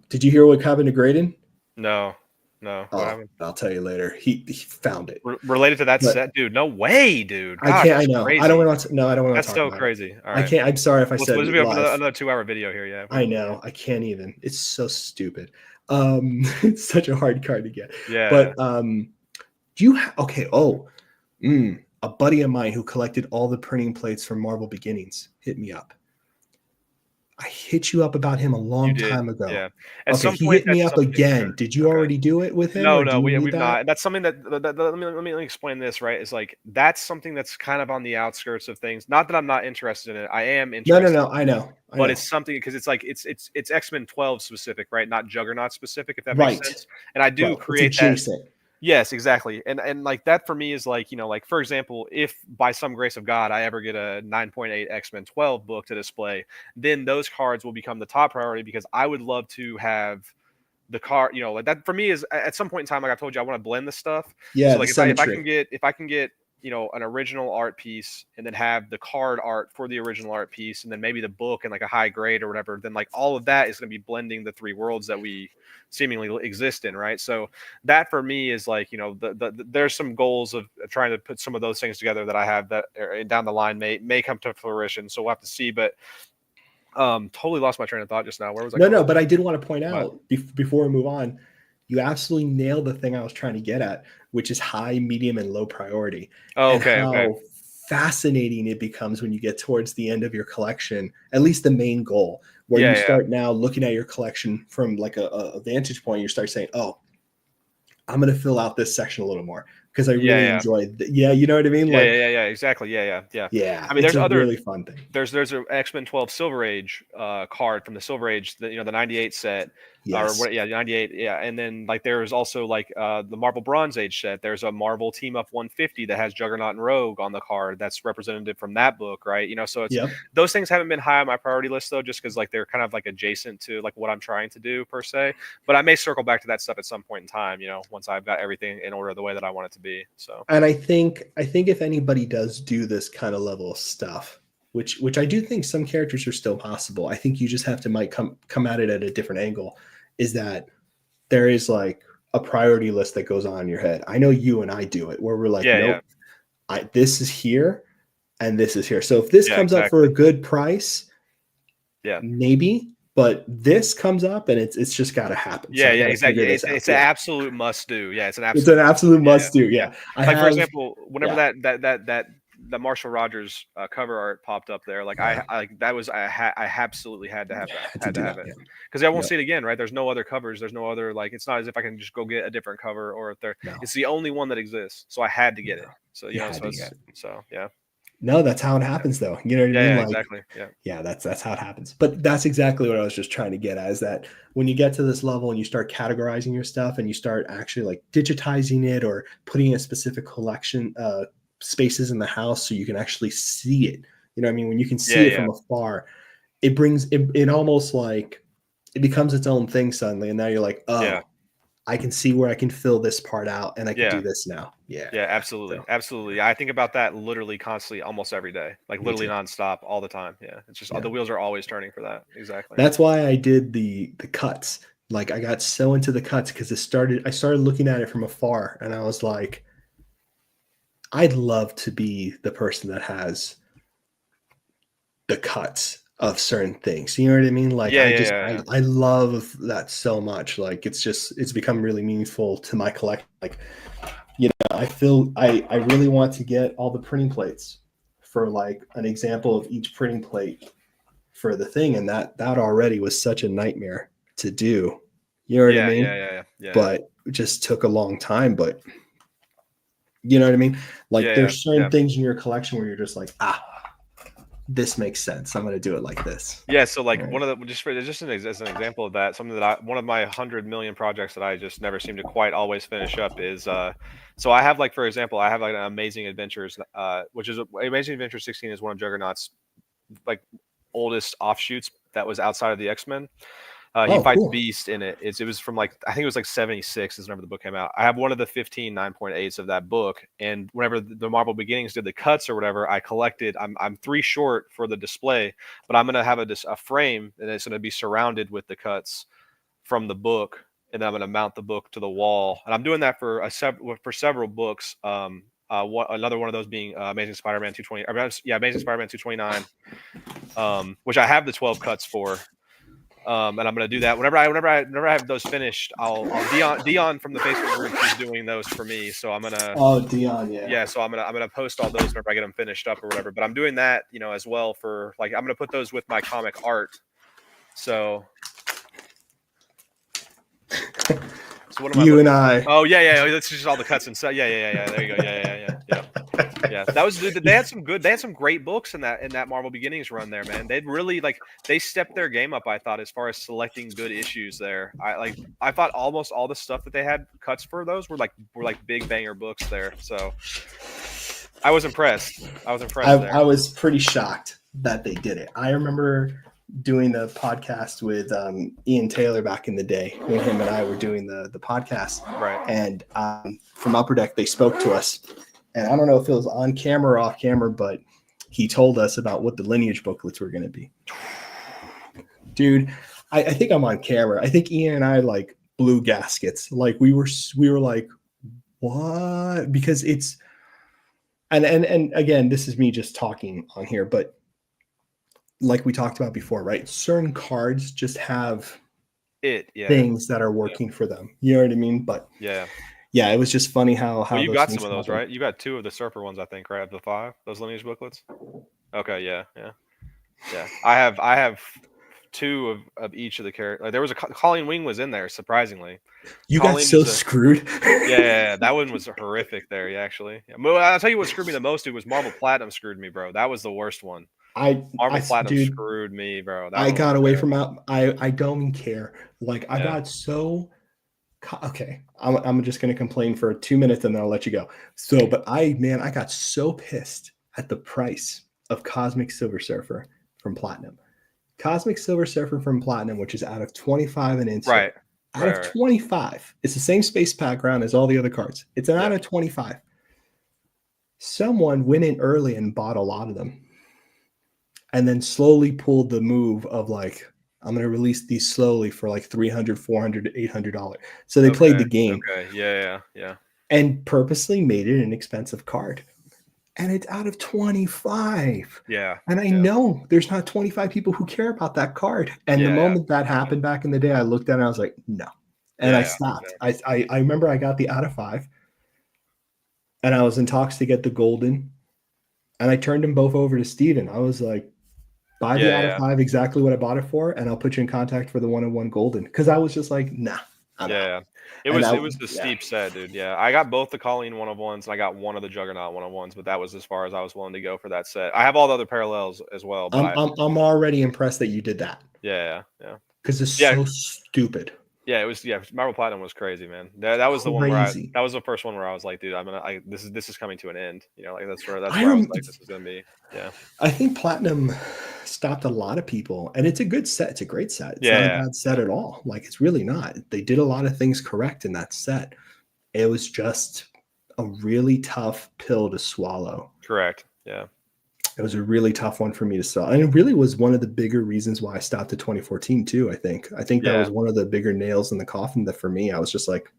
Did you hear what happened to Graydon? No. I'll tell you later. He found it. Related to that set, dude. No way, dude. Gosh, I can't. I know. Crazy. I don't want to. No, I don't want to. That's so crazy. All right. I can't. I'm sorry if I said. Let's be another 2-hour video here. Yeah. I know. I can't even. It's so stupid. It's such a hard card to get. Yeah. But do you? A buddy of mine who collected all the printing plates from Marvel Beginnings hit me up. I hit you up about him a long time ago. Yeah. He hit me up again. Did you already do it with him? No, we've not. That's something that let me explain this, right? Is like, that's something that's kind of on the outskirts of things. Not that I'm not interested in it. I am interested. No. I know. But it's something, because it's like it's X-Men 12 specific, right? Not Juggernaut specific, if that makes sense. And I do create that. Yes, exactly. And like, that for me is like, you know, like, for example, if by some grace of God I ever get a 9.8 X-Men 12 book to display, then those cards will become the top priority, because I would love to have the card, you know, like, that for me is, at some point in time, like I told you, I want to blend this stuff. Yeah. So like, if I can get, you know, an original art piece, and then have the card art for the original art piece, and then maybe the book and like a high grade or whatever, then like all of that is going to be blending the three worlds that we seemingly exist in, right? So that for me is like, you know, there's some goals of trying to put some of those things together that I have that down the line may come to fruition. So we'll have to see. But totally lost my train of thought just now. Where was I? No, but I did want to point out before we move on, you absolutely nailed the thing I was trying to get at, which is high, medium, and low priority. Oh, okay. How fascinating it becomes when you get towards the end of your collection, at least the main goal, where you start now looking at your collection from like a vantage point. You start saying, oh, I'm going to fill out this section a little more, because I really enjoy you know what I mean? Yeah, exactly. Yeah. I mean, there's other really fun thing. There's an X-Men 12 Silver Age card from the Silver Age, the 98 set. Yes. 98. Yeah. And then like, there's also like the Marvel Bronze Age set. There's a Marvel Team Up 150 that has Juggernaut and Rogue on the card. That's representative from that book, right? You know, so it's those things haven't been high on my priority list though, just because like they're kind of like adjacent to like what I'm trying to do per se. But I may circle back to that stuff at some point in time, you know, once I've got everything in order the way that I want it to be. So, and I think if anybody does do this kind of level of stuff, which I do think some characters are still possible, I think you just have to might come at it at a different angle, is that there is like a priority list that goes on in your head. I know you and I do it, where we're like, nope, this is here and this is here. So if this comes up for a good price, maybe, but this comes up and it's just got to happen. Exactly. It's an absolute must do. Yeah, it's an absolute must do. Yeah. Like, for example, whenever the Marshall Rogers cover art popped up there. Like Yeah. I absolutely had to have that. Had to Had do to have that. it Yeah. because I won't Yep. see it again, right? There's no other covers. There's no other, like, it's not as if I can just go get a different cover, or if No. it's the only one that exists. So I had to get it. So You had so to get it's it. so yeah. No, that's how it happens, though. You know what I mean? Yeah, Like, exactly. Yeah. yeah, that's how it happens. But that's exactly what I was just trying to get at, is that when you get to this level and you start categorizing your stuff and you start actually like digitizing it or putting a specific collection spaces in the house so you can actually see it. You know what I mean? When you can see it from afar, it brings it almost like it becomes its own thing suddenly. And now you're like, oh, I can see where I can fill this part out and I can do this now. Yeah. Yeah, absolutely. So, Absolutely. I think about that literally constantly, almost every day, like me literally too. nonstop all the time. Yeah. It's just Yeah. the wheels are always turning for that. Exactly. That's why I did the cuts. Like I got so into the cuts because I started looking at it from afar and I was like, I'd love to be the person that has the cuts of certain things. You know what I mean? Like I love that so much. Like it's become really meaningful to my collection. Like, you know, I really want to get all the printing plates for like an example of each printing plate for the thing, and that already was such a nightmare to do. You know what I mean? Yeah. But it just took a long time. But you know what I mean? Like there's certain things in your collection where you're just like, this makes sense. I'm gonna do it like this. Yeah, so like Right. one of the just as an example of that, something that one of my 100 million projects that I just never seem to quite always finish up is so I have, like, for example, I have like an Amazing Adventures, which is Amazing Adventures 16 is one of Juggernaut's like oldest offshoots that was outside of the X-Men. He Oh, fights cool. Beast in it. It was from, like, I think it was like 76 is whenever the book came out. I have one of the 15 9.8s of that book, and whenever the Marvel Beginnings did the cuts or whatever, I collected. I'm 3 short for the display, but I'm gonna have a frame, and it's gonna be surrounded with the cuts from the book, and then I'm gonna mount the book to the wall. And I'm doing that for several books. Another one of those being Amazing Spider-Man 220. Amazing Spider-Man 229, which I have the 12 cuts for. And I'm gonna do that whenever I have those finished. I'll Dion from the Facebook group is doing those for me, so I'm gonna Dion, yeah. so I'm gonna post all those whenever I get them finished up or whatever. But I'm doing that, as well, for, like, I'm gonna put those with my comic art. So what am You and I. Oh yeah. That's just all the cuts and stuff. Yeah. There you go. Yeah. That was they had some great books in that Marvel Beginnings run there, man. They'd really, like, they stepped their game up, I thought, as far as selecting good issues there. I thought almost all the stuff that they had cuts for those were like big banger books there. So I was impressed. I was pretty shocked that they did it. I remember doing the podcast with Ian Taylor back in the day when him and I were doing the podcast. Right. And from Upper Deck, they spoke to us. And I don't know if it was on camera or off camera, but he told us about what the lineage booklets were going to be. Dude, I think I'm on camera. I think Ian and I, like, blew gaskets. Like we were like, what? Because it's, and again, this is me just talking on here, but like we talked about before, right? Certain cards just have things that are working for them. You know what I mean? But yeah, it was just funny how well, you those got things some of those, happen. right? You got 2 of the Surfer ones, I think, right? Of the 5, those lineage booklets. Okay, yeah. I have 2 of each of the characters. Like, there was Colleen Wing was in there, surprisingly. You got so screwed. Yeah, that one was horrific there. Yeah, actually. Well, I'll tell you what screwed me the most. It was Marvel Platinum screwed me, bro. That was the worst one. Marvel Platinum screwed me, bro. I got away from out. I don't even care. Like, I got so. Okay, I'm just gonna complain for 2 minutes and then I'll let you go. So, but I got so pissed at the price of Cosmic Silver Surfer from Platinum. Cosmic Silver Surfer from Platinum, which is out of 25 and insert. Right. Out of 25, it's the same space background as all the other cards. It's an out of 25. Someone went in early and bought a lot of them, and then slowly pulled the move of, like, I'm going to release these slowly for like $300, $400, $800. So they played the game. Okay. Yeah. And purposely made it an expensive card. And it's out of 25. Yeah. And I know there's not 25 people who care about that card. And the moment that happened back in the day, I looked at it and I was like, no. And I stopped. I remember I got the out of 5. And I was in talks to get the golden. And I turned them both over to Steven. I was like, buy the out of 5 exactly what I bought it for, and I'll put you in contact for the 101 golden. Because I was just like, nah, I'm out. It was the steep set, dude. Yeah, I got both the Colleen 101s and I got one of the Juggernaut 101s, but that was as far as I was willing to go for that set. I have all the other parallels as well, but I'm already impressed that you did that. Yeah. Because it's so stupid. Yeah, it was. Yeah, Marble Platinum was crazy, man. That was the one where that was the first one where I was like, dude, this is coming to an end. You know, like that's where I was like, this is gonna be. Yeah, I think Platinum stopped a lot of people, and it's a good set. It's a great set. It's not a bad set at all. Like, it's really not. They did a lot of things correct in that set. It was just a really tough pill to swallow. Correct. Yeah. It was a really tough one for me to sell. And it really was one of the bigger reasons why I stopped at 2014 too, I think. That was one of the bigger nails in the coffin that for me, I was just like,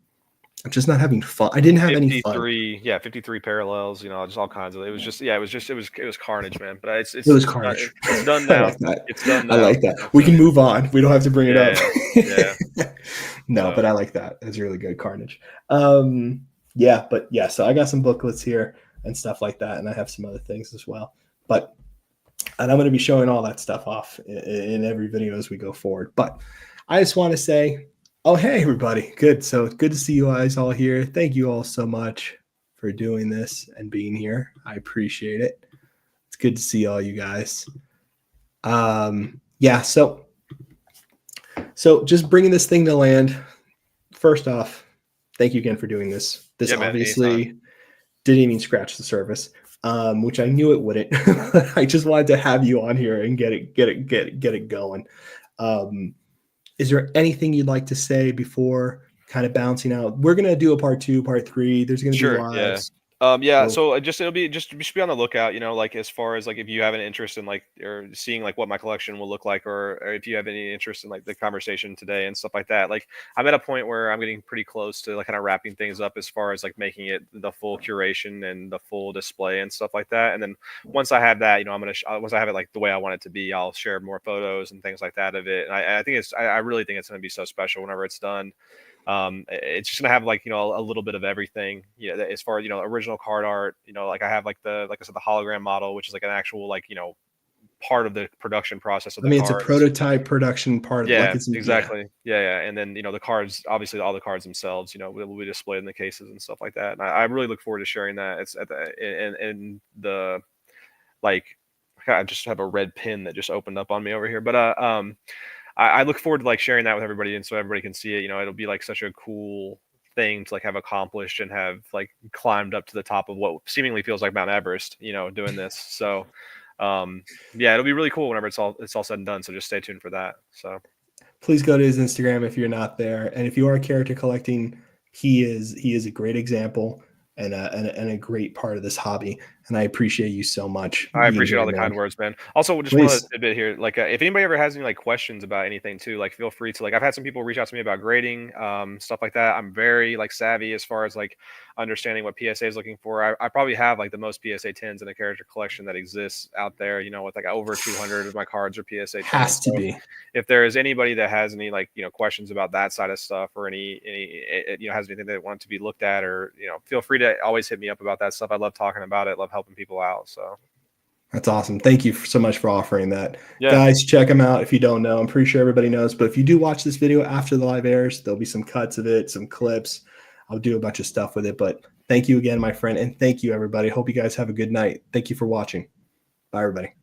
I'm just not having fun. I didn't have any fun. 53 parallels, you know, just all kinds of. It was just, it was carnage, man. But it was carnage. It's done now. I like that. It's done now. I like that. We can move on. We don't have to bring it up. Yeah. No, but I like that. It's really good carnage. So I got some booklets here and stuff like that, and I have some other things as well. And I'm going to be showing all that stuff off in every video as we go forward. But I just want to say, oh, hey, everybody. Good. So it's good to see you guys all here. Thank you all so much for doing this and being here. I appreciate it. It's good to see all you guys. So just bringing this thing to land. First off, thank you again for doing this. This obviously didn't even scratch the surface. Which I knew it wouldn't. I just wanted to have you on here and get it going. Is there anything you'd like to say before kind of bouncing out? We're gonna do a part 2, part 3. There's gonna be lives. So it'll be just be on the lookout, you know, like as far as like if you have an interest in like or seeing like what my collection will look like, or if you have any interest in like the conversation today and stuff like that. Like I'm at a point where I'm getting pretty close to like kind of wrapping things up as far as like making it the full curation and the full display and stuff like that. And then once I have that, you know, once I have it like the way I want it to be, I'll share more photos and things like that of it. And I think I really think it's going to be so special whenever it's done. It's just gonna have like, you know, a little bit of everything, you know, as far as, you know, original card art, you know, like I have like I said, the hologram model, which is like an actual, like, you know, part of the production process of the cards. It's a prototype production part of it. Exactly. Yeah. And then, you know, the cards, obviously all the cards themselves, you know, will be displayed in the cases and stuff like that. And I really look forward to sharing that. It's at in the like, I just have a red pin that just opened up on me over here, but I look forward to like sharing that with everybody, and so everybody can see it. You know, it'll be like such a cool thing to like have accomplished and have like climbed up to the top of what seemingly feels like Mount Everest, you know, doing this. So it'll be really cool whenever it's all said and done. So just stay tuned for that. So please go to his Instagram if you're not there. And if you are character collecting, he is a great example and a great part of this hobby. And I appreciate you so much. I appreciate all the kind words, man. Also, just one bit here, like if anybody ever has any like questions about anything too, like feel free to like, I've had some people reach out to me about grading, stuff like that. I'm very like savvy as far as like understanding what PSA is looking for. I probably have like the most PSA 10s in a character collection that exists out there, you know, with like over 200 of my cards are PSA 10s. Has to be. If there is anybody that has any like, you know, questions about that side of stuff, or any you know, has anything that want to be looked at, or, you know, feel free to always hit me up about that stuff. I love talking about it. Love helping people out. So that's awesome. Thank you so much for offering that. Guys, check them out if you don't know. I'm pretty sure everybody knows, but if you do watch this video after the live airs, there'll be some cuts of it, some clips. I'll do a bunch of stuff with it, but thank you again, my friend. And thank you, everybody. Hope you guys have a good night. Thank you for watching. Bye, everybody.